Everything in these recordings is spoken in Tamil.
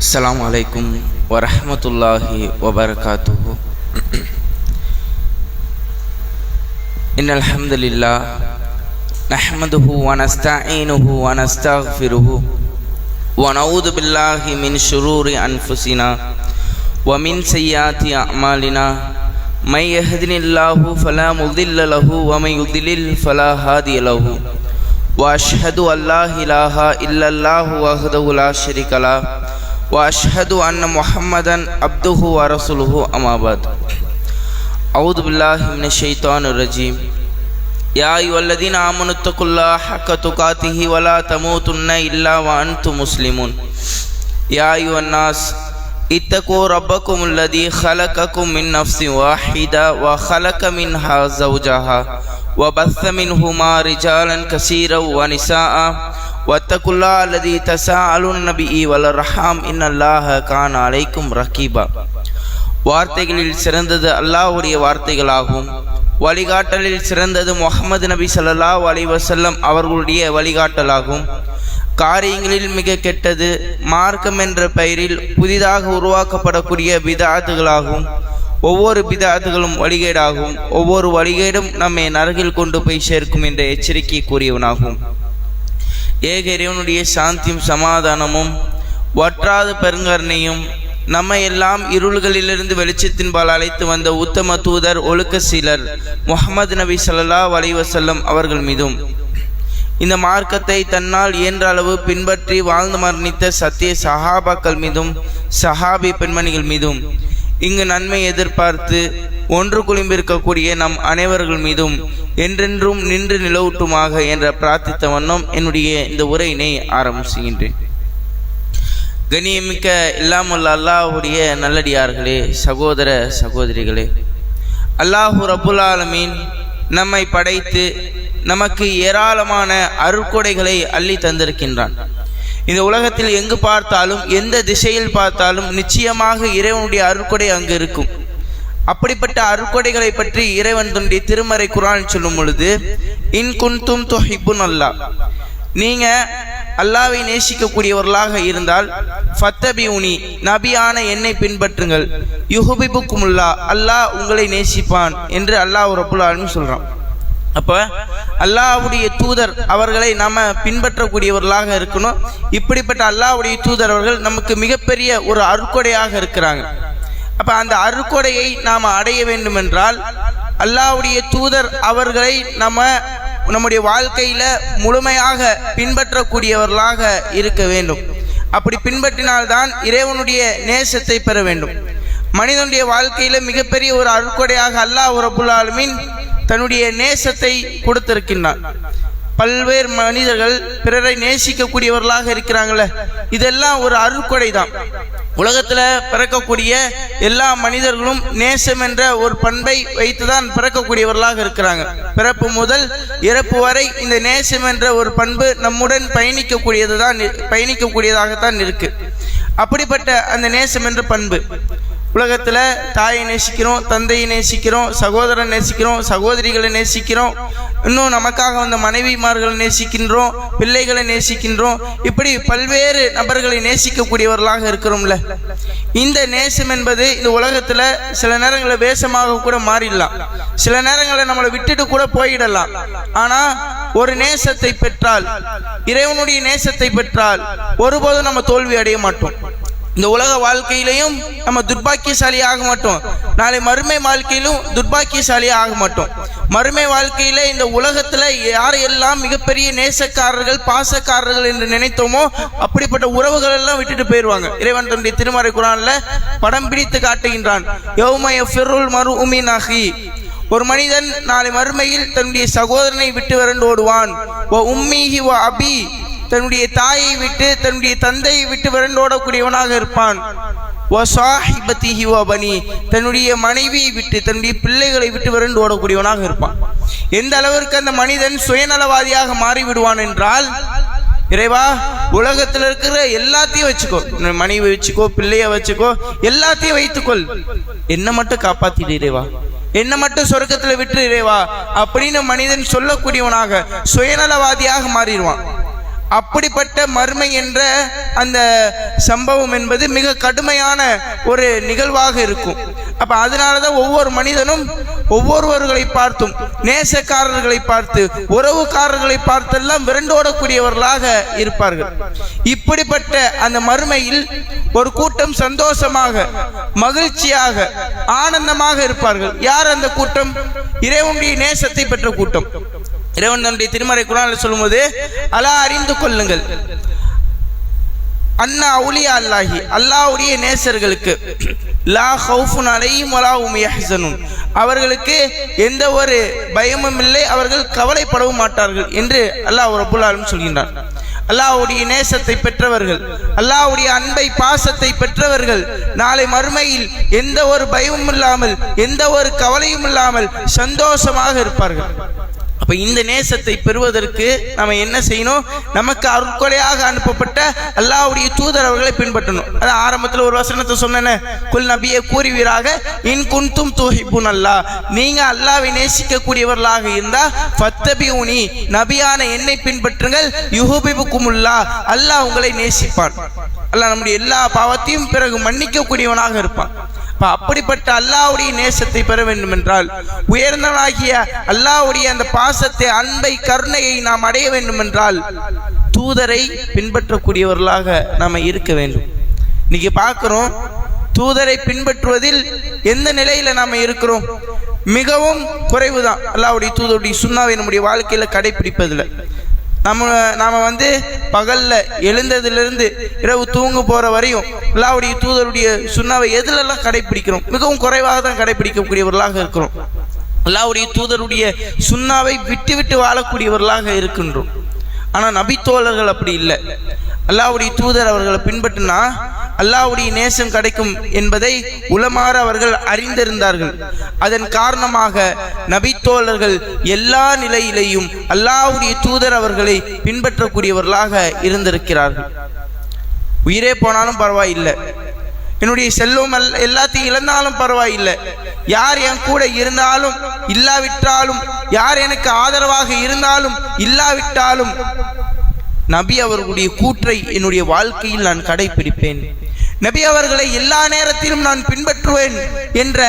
அஸ்ஸலாமு அலைக்கும் வரஹ்மத்துல்லாஹி வபரகாத்துஹு. இன்னல் ஹம்துலில்லாஹ் நஹ்மதுஹு வ நஸ்தஈனுஹு வ நஸ்தக்ஃபிருஹு வ நஊது பில்லாஹி மின் ஷுரூரி அன்ஃபுஸினா வ மின் ஸய்யிஆத்தி அஅமாலினா மை யஹ்தினில்லாஹு ஃபலா முضில்ல லஹு வ மை யுض்லில் ஃபலா ஹாதிய லஹு வ அஷ்ஹது அல்லா இலாஹா இல்லல்லாஹு வஹ்தஹு லா ஷரீக லஹு وأشهد أن محمدا عبده ورسوله أما بعد أعوذ بالله من الشيطان الرجيم يا أيها الذين آمنوا اتقوا الله حق تقاته ولا تموتن إلا وأنتم مسلمون يا أيها الناس اتقوا ربكم الذي خلقكم من نفس واحدة وخلق منها زوجها وبث منهما رجالا كثيرا ونساء واتقوا الله الذي تساءلون به والأرحام إن الله كان عليكم رقيبا. வார்த்தைகளில் சிறந்தது அல்லாஹ்வுடைய வார்த்தைகளாகும். வழிகாட்டலில் சிறந்தது முஹம்மது நபி ஸல்லல்லாஹு அலைஹி வஸல்லம் அவர்களுடைய வழிகாட்டலாகும். காரியங்களில் மிக கெட்டது மார்க்கம் என்ற பெயரில் புதிதாக உருவாக்கப்படக்கூடிய பிதஅத்துகளாகும். ஒவ்வொரு பிதஅத்துகளும் வழிகேடாகும். ஒவ்வொரு வழிகேடும் நம்மை நரகில் கொண்டு போய் சேர்க்கும் என்ற எச்சரிக்கை கூறியவனாகும். ஏக இறைவனுடைய சாந்தியும் சமாதானமும் வற்றாத பெருங்கருணையும் நம்மை எல்லாம் இருள்களிலிருந்து வெளிச்சத்தின்பால் அழைத்து வந்த உத்தம தூதர் ஒழுக்க சீலர் முஹம்மது நபி ஸல்லல்லாஹு அலைஹி வஸல்லம் அவர்கள் மீதும் இந்த மார்க்கத்தை தன்னால் இயன்ற அளவு பின்பற்றி வாழ்ந்து மரணித்த சத்திய சஹாபாக்கள் மீதும் சஹாபி பெண்மணிகள் மீதும் இங்கு நன்மை எதிர்பார்த்து ஒன்று குழும்பிருக்கக்கூடிய நம் அனைவர்கள் மீதும் என்றென்றும் நின்று நிலவட்டுமாக என்ற பிரார்த்தித்த வண்ணம் என்னுடைய இந்த உரையினை ஆரம்பிச்சுகின்றேன். கண்ணியமிக்க எல்லாம் வல்ல அல்லாஹ்வுடைய நல்லடியார்களே, சகோதர சகோதரிகளே, அல்லாஹு ரப்புல் ஆலமீன் நம்மை படைத்து நமக்கு ஏராளமான அருட்கொடைகளை அள்ளி தந்திருக்கின்றான். இந்த உலகத்தில் எங்கு பார்த்தாலும் எந்த திசையில் பார்த்தாலும் நிச்சயமாக இறைவனுடைய அருட்கொடை அங்கு இருக்கும். அப்படிப்பட்ட அருட்கொடைகளை பற்றி இறைவன் தன்னுடைய திருமறை குர்ஆன் சொல்லும் பொழுது, இன் குன்தும் துஹிப்புன் அல்லாஹ், நீங்க அல்லாஹ்வை நேசிக்கக்கூடியவர்களாக இருந்தால் ஃபத்தபியூனி, நபியான என்னை பின்பற்றுங்கள், யுஹிப்புக்குமுல்லாஹ், அல்லாஹ் உங்களை நேசிப்பான் என்று அல்லாஹ் ரப்புல் ஆலமீன் சொல்றான். அப்ப அல்லாஹ்வுடைய தூதர் அவர்களை நாம பின்பற்றக்கூடியவர்களாக இருக்கணும். இப்படிப்பட்ட அல்லாஹ்வுடைய தூதர் அவர்கள் நமக்கு மிகப்பெரிய ஒரு அருட்கொடையாக இருக்கிறாங்க. அப்ப அந்த அருட்கொடையை நாம் அடைய வேண்டும் என்றால் அல்லாஹ்வுடைய தூதர் அவர்களை நம்முடைய வாழ்க்கையில முழுமையாக பின்பற்றக்கூடியவர்களாக இருக்க வேண்டும். அப்படி பின்பற்றினால்தான் இறைவனுடைய நேசத்தை பெற வேண்டும். மனிதனுடைய வாழ்க்கையில மிகப்பெரிய ஒரு அருட்கொடையாக அல்லாஹ் ரப்புல் ஆலமீன் தன்னுடைய நேசத்தை கொடுத்திருக்கின்றான். பல்வேறு மனிதர்கள் பிறரை நேசிக்கக்கூடியவர்களாக இருக்கிறாங்களே, இதெல்லாம் ஒரு அருட்கொடை தான். உலகத்துல பிறக்கக்கூடிய எல்லா மனிதர்களும் நேசம் என்ற ஒரு பண்பை வைத்துதான் பிறக்கக்கூடியவர்களாக இருக்கிறாங்க. பிறப்பு முதல் இறப்பு வரை இந்த நேசம் என்ற ஒரு பண்பு நம்முடன் பயணிக்கக்கூடியதாகத்தான் இருக்கு. அப்படிப்பட்ட அந்த நேசம் என்ற பண்பு உலகத்துல தாயை நேசிக்கிறோம், தந்தையை நேசிக்கிறோம், சகோதரன் நேசிக்கிறோம், சகோதரிகளை நேசிக்கிறோம், இன்னும் நமக்காக வந்த மனைவிமார்களை நேசிக்கின்றோம், பிள்ளைகளை நேசிக்கின்றோம். இப்படி பல்வேறு நபர்களை நேசிக்கக்கூடியவர்களாக இருக்கிறோம்ல. இந்த நேசம் என்பது இந்த உலகத்துல சில நேரங்களில் வேஷமாக கூட மாறிடலாம், சில நேரங்களில் நம்மளை விட்டுட்டு கூட போயிடலாம். ஆனா ஒரு நேசத்தை பெற்றால், இறைவனுடைய நேசத்தை பெற்றால் ஒருபோதும் நம்ம தோல்வி அடைய மாட்டோம். இந்த உலக வாழ்க்கையிலையும் நம்ம துர்பாக்கியசாலி ஆக மாட்டோம், நாளை மறுமை வாழ்க்கையிலும் துர்பாக்கியசாலி ஆக மாட்டோம். மறுமை வாழ்க்கையில இந்த உலகத்துல யாரையெல்லாம் மிகப்பெரிய நேசக்காரர்கள் பாசக்காரர்கள் என்று நினைத்தோமோ அப்படிப்பட்ட உறவுகள் எல்லாம் விட்டுட்டு போயிடுவாங்க. இறைவன் தன்னுடைய திருமறை குர்ஆன்ல படம் பிடித்து காட்டுகின்றான். யௌம யஃபிருல் மர்உ மின் அஹி, ஒரு மனிதன் நாளை மறுமையில் தன்னுடைய சகோதரனை விட்டு விரண்டு ஓடுவான். வ உம்மிஹி வ அபி, தன்னுடைய தாயை விட்டு தன்னுடைய தந்தையை விட்டு விரண்டோடக்கூடியவனாக இருப்பான். வசாஹிபதிஹி வபனி, தன்னுடைய மனைவியை விட்டு தன்னுடைய பிள்ளைகளை விட்டு விரண்டு ஓடக்கூடியவனாக இருப்பான். எந்த அளவிற்கு அந்த மனிதன் சுயநலவாதியாக மாறிவிடுவான் என்றால், இறைவா உலகத்தில் இருக்கிற எல்லாத்தையும் வச்சுக்கோ, மனைவி வச்சுக்கோ, பிள்ளைய வச்சுக்கோ, எல்லாத்தையும் வைத்துக்கொள், என்ன மட்டும் காப்பாத்திடு இறைவா, என்ன மட்டும் சொர்க்கத்துல விட்டு இறைவா அப்படின்னு மனிதன் சொல்லக்கூடியவனாக சுயநலவாதியாக மாறிடுவான். அப்படிப்பட்ட மறுமை என்ற அந்த சம்பவம் என்பது மிக கடுமையான ஒரு நிகழ்வாக இருக்கும். அப்ப அதனாலதான் ஒவ்வொரு மனிதனும் ஒவ்வொருவர்களை பார்த்தும், நேசக்காரர்களை பார்த்து, உறவுக்காரர்களை பார்த்தெல்லாம் விரண்டோடக்கூடியவர்களாக இருப்பார்கள். இப்படிப்பட்ட அந்த மறுமையில் ஒரு கூட்டம் சந்தோஷமாக, மகிழ்ச்சியாக, ஆனந்தமாக இருப்பார்கள். யார் அந்த கூட்டம்? இறைவனுடைய நேசத்தை பெற்ற கூட்டம். இறைவன் தன்னுடைய திருமறை குர்ஆனில் சொல்லும்போது, அலா அறிந்து கொள்ளுங்கள், அன்னா அவுலியா அல்லாஹி, அல்லாஹ்வுடைய நேசர்களுக்கு, லா ஹவுஃபுன் அலைஹிம் வலா ஹும் யஹ்ஸனூன், அவர்களுக்கு எந்த ஒரு பயமும் இல்லை, அவர்கள் கவலைப்படவும் மாட்டார்கள் என்று அல்லாஹ் ரப்பல் ஆலமீன் சொல்கின்றார். அல்லாஹ்வுடைய நேசத்தை பெற்றவர்கள், அல்லாஹ்வுடைய அன்பை, பாசத்தை பெற்றவர்கள் நாளை மறுமையில் எந்த ஒரு பயமும் இல்லாமல், எந்த ஒரு கவலையும் இல்லாமல் சந்தோஷமாக இருப்பார்கள். அப்ப இந்த நேசத்தை பெறுவதற்கு நம்ம என்ன செய்யணும்? நமக்கு அருட்கொடையாக அனுப்பப்பட்ட அல்லாஹ்வுடைய தூதர் அவர்களை பின்பற்றணும். அதான் ஆரம்பத்தில் ஒரு வசனத்தை சொன்னேன், குல் நபியே கூறுவீராக, இன் குன்தும் துஹிப்புன் அல்லாஹ், நீங்க அல்லாஹ்வை நேசிக்கக்கூடியவர்களாக இருந்தா ஃபத்தபிஊனி, நபியான என்னை பின்பற்றுங்கள், யுஹிப்புக்குமுல்லாஹ், அல்லாஹ் உங்களை நேசிப்பான். அல்லாஹ் நம்முடைய எல்லா பாவத்தையும் பிறகு மன்னிக்க கூடியவனாக இருப்பான். அப்படிப்பட்ட அல்லாஹ்வுடைய நேசத்தை பெற வேண்டும் என்றால், உயர்ந்தவனாகிய அல்லாஹ்வுடைய அந்த பாசத்தை, அன்பை, கருணையை நாம் அடைய வேண்டும் என்றால் தூதரை பின்பற்றக்கூடியவர்களாக நாம இருக்க வேண்டும். இன்னைக்கு பார்க்கிறோம், தூதரை பின்பற்றுவதில் எந்த நிலையில நாம இருக்கிறோம்? மிகவும் குறைவுதான். அல்லாஹ்வுடைய தூதருடைய சுன்னாவை நம்முடைய வாழ்க்கையில கடைபிடிப்பதில்லை. நாம பகல்ல எழுந்ததிலிருந்து இரவு தூங்க போற வரையும் அல்லாஹ்வுடைய தூதருடைய சுன்னாவை எதுலெல்லாம் கடைபிடிக்கிறோம்? மிகவும் குறைவாக தான் கடைபிடிக்கக்கூடியவர்களாக இருக்கிறோம். அல்லாஹ்வுடைய தூதருடைய சுன்னாவை விட்டு விட்டு வாழக்கூடியவர்களாக இருக்கின்றோம். ஆனா நபித்தோழர்கள் அப்படி இல்லை. அல்லாஹ்வுடைய தூதர் அவர்களை பின்பற்றினா அல்லாஹ்வுடைய நேசம் கிடைக்கும் என்பதை உலமாற அவர்கள் அறிந்திருந்தார்கள். அதன் காரணமாக நபித்தோழர்கள் எல்லா நிலையிலேயும் அல்லாஹ்வுடைய தூதர் அவர்களை பின்பற்றக்கூடியவர்களாக இருந்திருக்கிறார்கள். உயிரே போனாலும் பரவாயில்லை, என்னுடைய செல்வம் எல்லாத்தையும் இழந்தாலும் பரவாயில்லை, யார் என் கூட இருந்தாலும் இல்லாவிட்டாலும், யார் எனக்கு ஆதரவாக இருந்தாலும் இல்லாவிட்டாலும் நபி அவர்களுடைய கூற்றை என்னுடைய வாழ்க்கையில் நான் கடைபிடிப்பேன், நபி அவர்களை எல்லா நேரத்திலும் நான் பின்பற்றுவேன் என்ற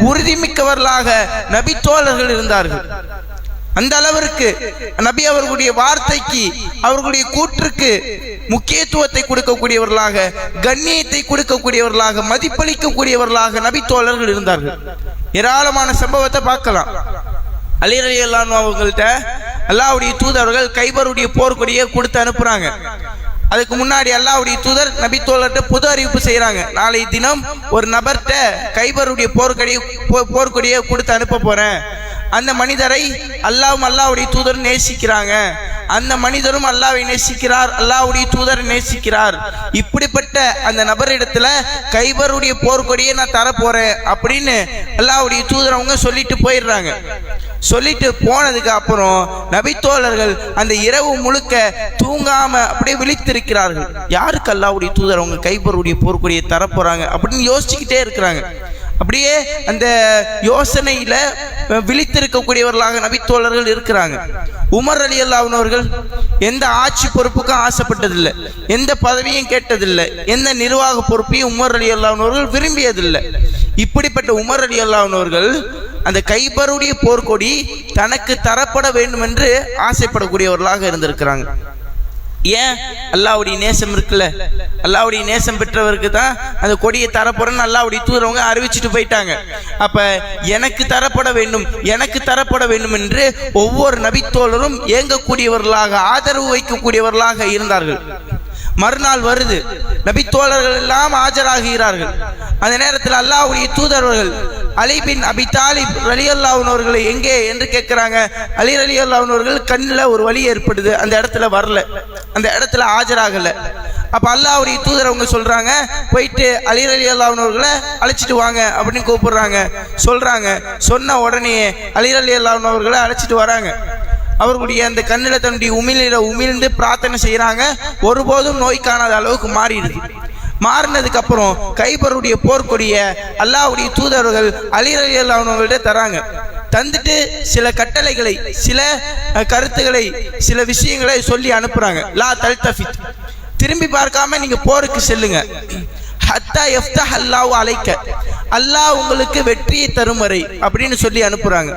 உறுதிமிக்கவர்களாக நபி தோழர்கள் இருந்தார்கள். அந்த அளவிற்கு நபி அவர்களுடைய வார்த்தைக்கு, அவர்களுடைய கூற்றுக்கு முக்கியத்துவத்தை கொடுக்கக்கூடியவர்களாக, கண்ணியத்தை கொடுக்கக்கூடியவர்களாக, மதிப்பளிக்கக்கூடியவர்களாக நபி தோழர்கள் இருந்தார்கள். ஏராளமான சம்பவத்தை பார்க்கலாம். அலி ரலியல்லாஹு அன்ஹு அவங்கள்ட்ட அல்லாஹ்வுடைய தூதர்கள் கைபருடைய போர்க்கொடியை கொடுத்து அனுப்புறாங்க. அதுக்கு முன்னாடி அல்லாஹ்வுடைய தூதர் நபி தோழர்கிட்ட பொது அறிவிப்பு செய்யறாங்க, நாளை தினம் ஒரு நபர்கிட்ட கைபருடைய போர்க்கொடியை கொடுத்து அனுப்ப போறேன். அந்த மனிதரை அல்லாஹ்வுடைய தூதர் நேசிக்கிறாங்க, அந்த மனிதரும் அல்லாஹ்வை நேசிக்கிறார், அல்லாஹ்வுடைய தூதரை நேசிக்கிறார். இப்படிப்பட்ட அந்த நபரிடத்துல கைபருடைய போர்க்கொடியை நான் தர போறேன் அப்படின்னு அல்லாஹ்வுடைய தூதர் அவங்க சொல்லிட்டு போயிடுறாங்க. சொல்லிட்டு போனதுக்கு அப்புறம் நபித்தோழர்கள் அந்த இரவு முழுக்க தூங்காம அப்படியே விழித்திருக்கிறார்கள். யாருக்கு அல்லாஹ்வுடைய தூதர் அவங்க கைபருடைய போர்க்கொடியை தர போறாங்க அப்படின்னு யோசிச்சுக்கிட்டே இருக்கிறாங்க. அப்படியே அந்த யோசனையில விழித்திருக்கக்கூடியவர்களாக நபித்தோழர்கள் இருக்கிறாங்க. உமர் ரலியல்லாஹு அன்ஹு அவர்கள் எந்த ஆட்சி பொறுப்புக்கும் ஆசைப்பட்டதில்லை, எந்த பதவியும் கேட்டதில்லை, எந்த நிர்வாக பொறுப்பையும் உமர் ரலியல்லாஹு அன்ஹு அவர்கள் விரும்பியதில்லை. இப்படிப்பட்ட உமர் ரலியல்லாஹு அன்ஹு அவர்கள் அந்த கைபருடைய போர்க்கொடி தனக்கு தரப்பட வேண்டும் என்று ஆசைப்படக்கூடியவர்களாக இருந்திருக்கிறாங்க. ஏன்? அல்லாஹ்வுடைய நேசம் இருக்குல்ல, அல்லாஹ்வுடைய நேசம் பெற்றவருக்கு தான் அந்த கொடியை தரப்போறன்னு அல்லாஹ்வுடைய தூதரவங்க அறிவிச்சுட்டு போயிட்டாங்க. அப்ப எனக்கு தரப்பட வேண்டும், எனக்கு தரப்பட வேண்டும் என்று ஒவ்வொரு நபித்தோழரும் ஏங்கக்கூடியவர்களாக, ஆதரவு வைக்கக்கூடியவர்களாக இருந்தார்கள். மறுநாள் வருது, நபித்தோழர்கள் எல்லாம் ஆஜராகிறார்கள். அந்த நேரத்தில் அல்லாஹ்வுடைய தூதரவர்கள் அலி பின் அபி தாலிப் ரலியல்லாஹு அன்ஹு அவர்களை எங்கே என்று கேட்கிறாங்க. அலி ரலியல்லாஹு அன்ஹு அவர்கள் கண்ணில் ஒரு வலி ஏற்படுது, அந்த இடத்துல வரல, அந்த இடத்துல ஆஜராகல. அப்ப அல்லாஹ்வுடைய தூதர் அவங்க சொல்றாங்க, போயிட்டு அலி ரலியல்லாஹு அன்ஹு அவர்களை அழைச்சிட்டு வாங்க அப்படின்னு கூப்பிடுறாங்க. சொன்ன உடனே அலி ரலியல்லாஹு அன்ஹு அவர்களை அழைச்சிட்டு வராங்க. அவர்களுடைய அந்த கண்ணில் தன்னுடைய உமிழ்ந்து பிரார்த்தனை செய்யறாங்க. ஒருபோதும் நோய் காணாத அளவுக்கு மாறிடுது. மாறினதுக்கு அப்புறம் கைபருடைய போர்க்கொடிய அல்லாஹ்வுடைய தூதர்கள் அலி ரலியல்லாஹு அன்ஹு அவங்கள்ட்ட தராங்க. தந்துட்டு சில கட்டளைகளை, சில கருத்துக்களை, சில விஷயங்களை சொல்லி அனுப்புறாங்க. லா தல்தஃபித், திரும்பி பார்க்காம நீங்க போருக்கு செல்லுங்க. ஹத்தா யஃப்தஹ் அல்லாஹு அலைக்க, அல்லாஹ் உங்களுக்கு வெற்றியை தரும் வரை அப்படின்னு சொல்லி அனுப்புறாங்க.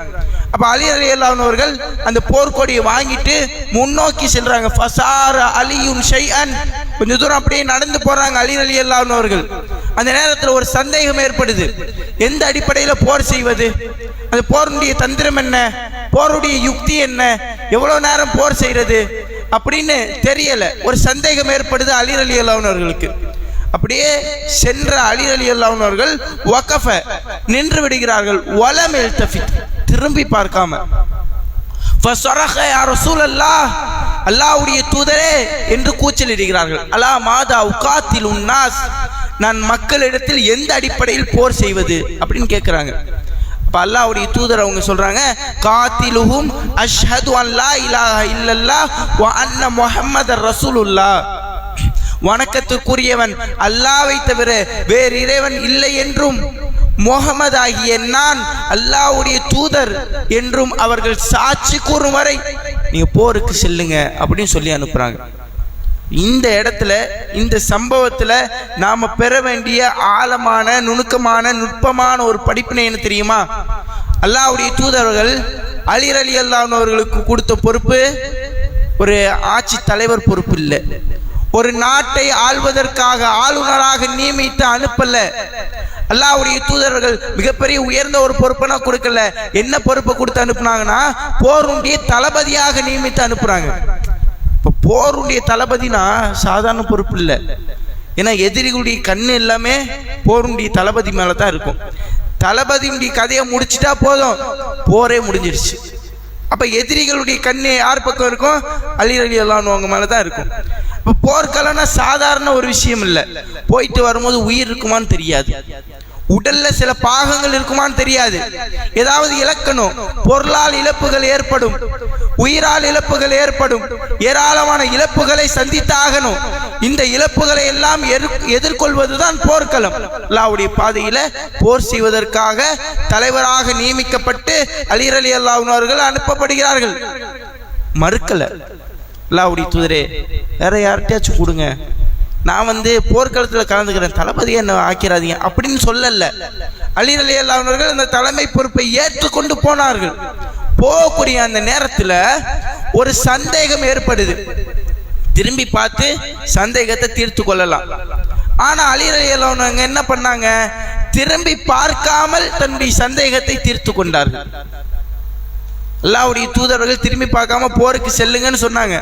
அப்ப அலி ரலியல்லாஹு அன்ஹு அவர்கள் அந்த போர்க்கொடியை வாங்கிட்டு முன்னோக்கி செல்றாங்க. ஃபசார அலியுன் ஷைஅன், கொஞ்ச தூரம் அப்படியே நடந்து போறாங்க அலி ரலியல்லாஹு அன்ஹு அவர்கள். அந்த நேரத்தில் ஒரு சந்தேகம் ஏற்படுது. எந்த அடிப்படையில் போர் செய்வது? அந்த போருடைய தந்திரம் என்ன? போருடைய யுக்தி என்ன? எவ்வளவு நேரம் போர் செய்யறது அப்படின்னு தெரியல. ஒரு சந்தேகம் ஏற்படுது அலி ரலியல்லாஹு அன்ஹு அவர்களுக்கு. அப்படியே சென்ற அலி ரலியல்லாஹு அன்ஹு அவர்கள் வகஃப, நின்று விடுகிறார்கள். வலம் யல்தஃபித், திரும்பி பார்க்காம. ஃபஸரஹ யா ரசூலல்லாஹ், அல்லாஹ்வுடைய தூதரே என்று கூச்சலிடுகிறார்கள். அலா மாதா உகாத்திலுன் நாஸ், நான் மக்களிடத்தில் எந்த அடிப்படையில் போர் செய்வது அப்படின்னு கேட்கிறாங்க. அப்ப அல்லாஹ்வுடைய தூதர் அவங்க சொல்றாங்க, காத்திலுஹும் அஷ்ஹது அன் லா இலாஹ இல்லல்லாஹ் வ அன்ன முஹம்மதர் ரசூலுல்லாஹ், வணக்கத்துக்குரியவன் அல்லாஹ்வை தவிர வேறு இறைவன் இல்லை என்றும் முஹம்மது ஆகிய நான் அல்லாஹ்வுடைய தூதர் என்றும் அவர்கள் சாட்சி கூறும் வரை நீங்க போருக்கு செல்லுங்க அப்படின்னு சொல்லி அனுப்புறாங்க. இந்த இடத்துல, இந்த சம்பவத்துல நாம பெற வேண்டிய ஆழமான, நுணுக்கமான, நுட்பமான ஒரு படிப்பினை என்ன தெரியுமா? அல்லாஹ்வுடைய தூதர்கள் அலி ரலியல்லாஹு அன்ஹு அவர்களுக்கு கொடுத்த பொறுப்பு ஒரு ஆட்சி தலைவர் பொறுப்பு இல்லை. ஒரு நாட்டை ஆள்வதற்காக ஆளுநராக நியமித்து அனுப்பல. அல்லாஹ்வுடைய தூதர்கள் மிகப்பெரிய உயர்ந்த ஒரு பொறுப்பை கொடுக்கல. என்ன பொறுப்பை கொடுத்து அனுப்புனாங்கன்னா, போருடைய தளபதியாக நியமித்து அனுப்புறாங்க. இப்போ போருடைய தளபதினா சாதாரண பொறுப்பு இல்லை. ஏன்னா எதிரிகளுடைய கண்ணு எல்லாமே போருடைய தளபதி மேல தான் இருக்கும். தளபதியுடைய கதையை முடிச்சுட்டா போதும், போரே முடிஞ்சிருச்சு. அப்ப எதிரிகளுடைய கண்ணு யார் பக்கம் இருக்கும்? அலி ரலியல்லாஹு அன்ஹு அவங்க மேலதான் இருக்கும். இப்ப போர்க்களம்னா சாதாரண ஒரு விஷயம் இல்லை. போயிட்டு வரும்போது உயிர் இருக்குமான்னு தெரியாது, உடல்ல சில பாகங்கள் இருக்குமான்னு தெரியாது, ஏதாவது இழக்கணும், பொருளால் இழப்புகள் ஏற்படும், உயிரால் இழப்புகள் ஏற்படும், ஏராளமான இழப்புகளை சந்தித்தாகணும். இந்த இழப்புகளை எல்லாம் எதிர்கொள்வதுதான் போர்க்களம். அல்லாஹ்வுடைய பாதையில போர் செய்வதற்காக தலைவராக நியமிக்கப்பட்டு அலி ரலியல்லாஹு அன்ஹு அவர்கள் அனுப்பப்படுகிறார்கள். மறுக்கல. அல்லாஹ்வுடைய தூதரே, வேற யார்கிட்டயாச்சும் கொடுங்க, நான் போர்க்களத்தில் கலந்துக்கிறேன், தளபதியை என்ன ஆக்கிறாதீங்க அப்படின்னு சொல்லல. அலி ரலியல்லாஹு அன்ஹு அவர்கள் அந்த தலைமை பொறுப்பை ஏற்றுக்கொண்டு போனார்கள். போகக்கூடிய அந்த நேரத்தில் ஒரு சந்தேகம் ஏற்படுது. திரும்பி பார்த்து சந்தேகத்தை தீர்த்து கொள்ளலாம். ஆனா அலி ரலியல்லாஹு அன்ஹு என்ன பண்ணாங்க? திரும்பி பார்க்காமல் தன்னுடைய சந்தேகத்தை தீர்த்து கொண்டார்கள். அல்லாஹ்வுடைய தூதர்கள் திரும்பி பார்க்காம போருக்கு செல்லுங்கன்னு சொன்னாங்க.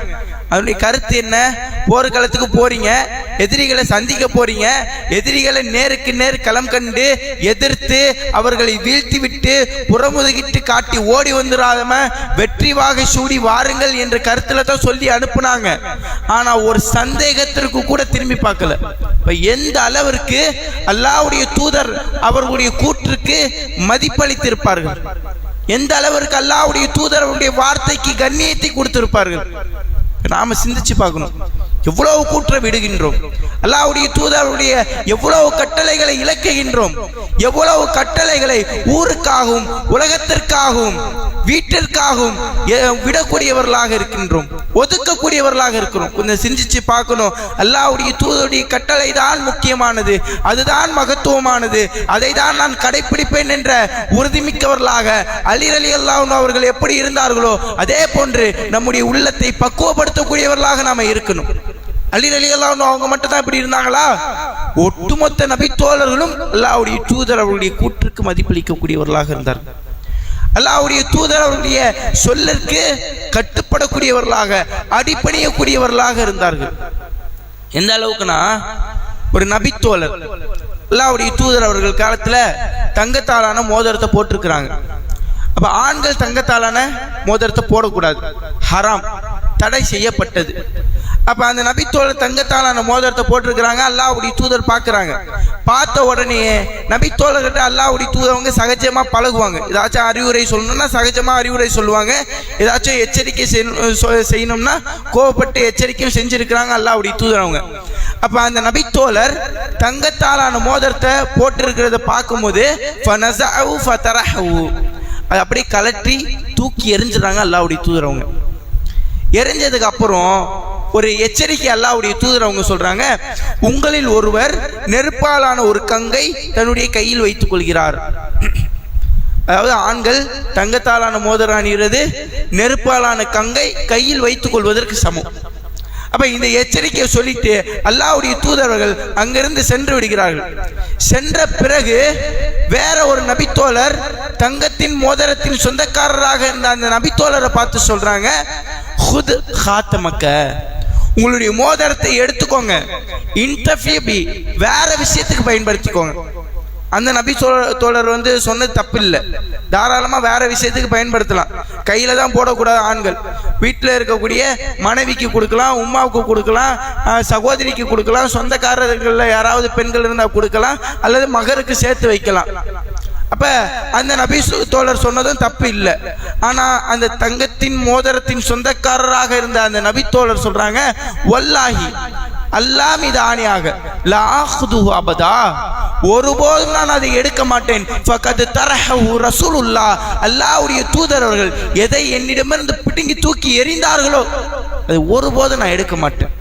அதனுடைய கருத்து என்ன? போர்க்களத்துக்கு போறீங்க, எதிரிகளை சந்திக்க போறீங்க, எதிரிகளை நேருக்கு நேர் களம் கண்டு எதிர்த்து அவர்களை வீழ்த்தி விட்டு புறமுதுகிட்டு காட்டி ஓடி வந்துடாம வெற்றி வாகை சூடி வாருங்கள் என்ற கருத்துல தான் சொல்லி அனுப்புனாங்க. ஆனா ஒரு சந்தேகத்திற்கு கூட திரும்பி பார்க்கல. இப்ப எந்த அளவிற்கு அல்லாஹ்வுடைய தூதர் அவர்களுடைய கூற்றுக்கு மதிப்பளித்திருப்பார்கள், எந்த அளவிற்கு அல்லாஹ்வுடைய தூதருடைய வார்த்தைக்கு கண்ணியத்தை கொடுத்திருப்பார்கள். நாம சிந்திச்சு பார்க்கணும். எவ்வளவு கூற்ற விடுகின்றோம், அல்லாஹ்வுடைய தூதருடைய எவ்வளவு கட்டளைகளை இழக்குகின்றோம், எவ்வளவு கட்டளைகளை ஊருக்காகவும் உலகத்திற்காகவும் வீட்டிற்காகவும் விடக்கூடியவர்களாக இருக்கின்றோம், ஒதுக்கக்கூடியவர்களாக இருக்கிறோம். கொஞ்சம் சிந்திச்சு பார்க்கணும். அல்லாஹ்வுடைய தூதருடைய கட்டளை தான் முக்கியமானது, அதுதான் மகத்துவமானது, அதை தான் நான் கடைபிடிப்பேன் என்ற உறுதிமிக்கவர்களாக அலி ரலியல்லாஹு அன்ஹு அவர்கள் எப்படி இருந்தார்களோ அதே போன்று நம்முடைய உள்ளத்தை பக்குவப்படுத்தக்கூடியவர்களாக நாம இருக்கணும். அலி ரலியல்லாஹு அன்ஹு அவங்க மட்டும் தான் இப்படி இருந்தாங்களா? ஒட்டுமொத்த நபி தோழர்களும் அல்லாஹ்வுடைய தூதர் அவருடைய கூற்றுக்கு மதிப்பளிக்கக்கூடியவர்களாக இருந்தார்கள். அல்லாஹ்வுடைய தூதர் அவருடைய சொல்லிற்கு கட்டுப்படக்கூடியவர்களாக, அடிபணியக்கூடியவர்களாக இருந்தார்கள். எந்த அளவுக்குனா, ஒரு நபி தோழர் அல்லாஹ்வுடைய தூதர் அவர்கள் காலத்துல தங்கத்தாலான மோதிரத்தை போட்டிருக்கிறாங்க. அப்ப ஆண்கள் தங்கத்தாலான மோதிரத்தை போடக்கூடாது, ஹராம், தடை செய்யப்பட்டது. அப்ப அந்த நபி தோழர் தங்கத்தாலான மோதிரத்தை போட்டிருக்கிறாங்க. அல்லாஹ்வுடைய தூதர் பார்க்கறாங்க. பார்த்த உடனே நபி தோழர்கிட்ட அல்லாஹ்வுடைய தூதரவங்க சகஜமா பழகுவாங்க. ஏதாச்சும் அறிவுரை சொல்லணும்னா சகஜமா அறிவுரை சொல்லுவாங்க, ஏதாச்சும் எச்சரிக்கை செய்யணும்னா கோவப்பட்டு எச்சரிக்கையும் செஞ்சிருக்கிறாங்க அல்லாஹ்வுடைய தூதரவங்க. அப்ப அந்த நபி தோழர் தங்கத்தாலான மோதிரத்தை போட்டிருக்கிறத பார்க்கும்போது அதை அப்படியே கலட்டி தூக்கி எரிஞ்சிடறாங்க அல்லாஹ்வுடைய தூதர். அவங்க எரிஞ்சதுக்கு அப்புறம் ஒரு எச்சரிக்கை அல்லாஹ்வுடைய தூதர் அவங்க சொல்றாங்க, உங்களில் ஒருவர் நெருப்பாலான ஒரு கங்கை தன்னுடைய கையில் வைத்துக் கொள்கிறார். அதாவது ஆண்கள் தங்கத்தாலான மோதிரம் அணிகிறது, நெருப்பாலான கங்கை கையில் வைத்துக் கொள்வதற்கு சமம். அப்ப இந்த எச்சரிக்கையை சொல்லிட்டு அல்லாஹ்வுடைய தூதர்கள் அங்கிருந்து சென்று விடுகிறார்கள். சென்ற பிறகு வேற ஒரு நபித்தோழர் தங்கத்தின் மோதிரத்தின் சொந்தக்காரராக இருந்த அந்த நபித்தோழரை பார்த்து சொல்றாங்க, ஹுத் ஹாத்தமக்க, உங்களுடைய மோதிரத்தை எடுத்துக்கோங்க, இன்டர்ஃபியபி, வேற விஷயத்துக்கு பயன்படுத்திக்கோங்க. அந்த நபி தோழர் சொன்னது தப்பு இல்லை, தாராளமா வேற விஷயத்துக்கு பயன்படுத்தலாம். கையில தான் போடக்கூடாது. ஆண்கள் வீட்டில் இருக்கக்கூடிய மனைவிக்கு கொடுக்கலாம், உமாவுக்கு கொடுக்கலாம், சகோதரிக்கு கொடுக்கலாம், சொந்தக்காரர்கள்ல யாராவது பெண்கள் இருந்தால் கொடுக்கலாம், அல்லது மகருக்கு சேர்த்து வைக்கலாம். அப்ப அந்த நபி தோழர் சொன்னதும் தப்பு இல்லை. ஆனா அந்த தங்கத்தின் மோதிரத்தின் சொந்தக்காரராக இருந்த அந்த நபி தோழர் சொல்றாங்க, வல்லாஹி, அல்லாஹ் மீது ஆணையாக, லா ஆஹுதுஹு அபதா, ஒருபோதும் நான் அதை எடுக்க மாட்டேன். ஃபகத் தரஹு ரசூலுல்லாஹ், அல்லாஹ்வுடைய தூதர் அவர்கள் எதை என்னிடமிருந்து பிடுங்கி தூக்கி எறிந்தார்களோ அதை ஒருபோதும் நான் எடுக்க மாட்டேன்.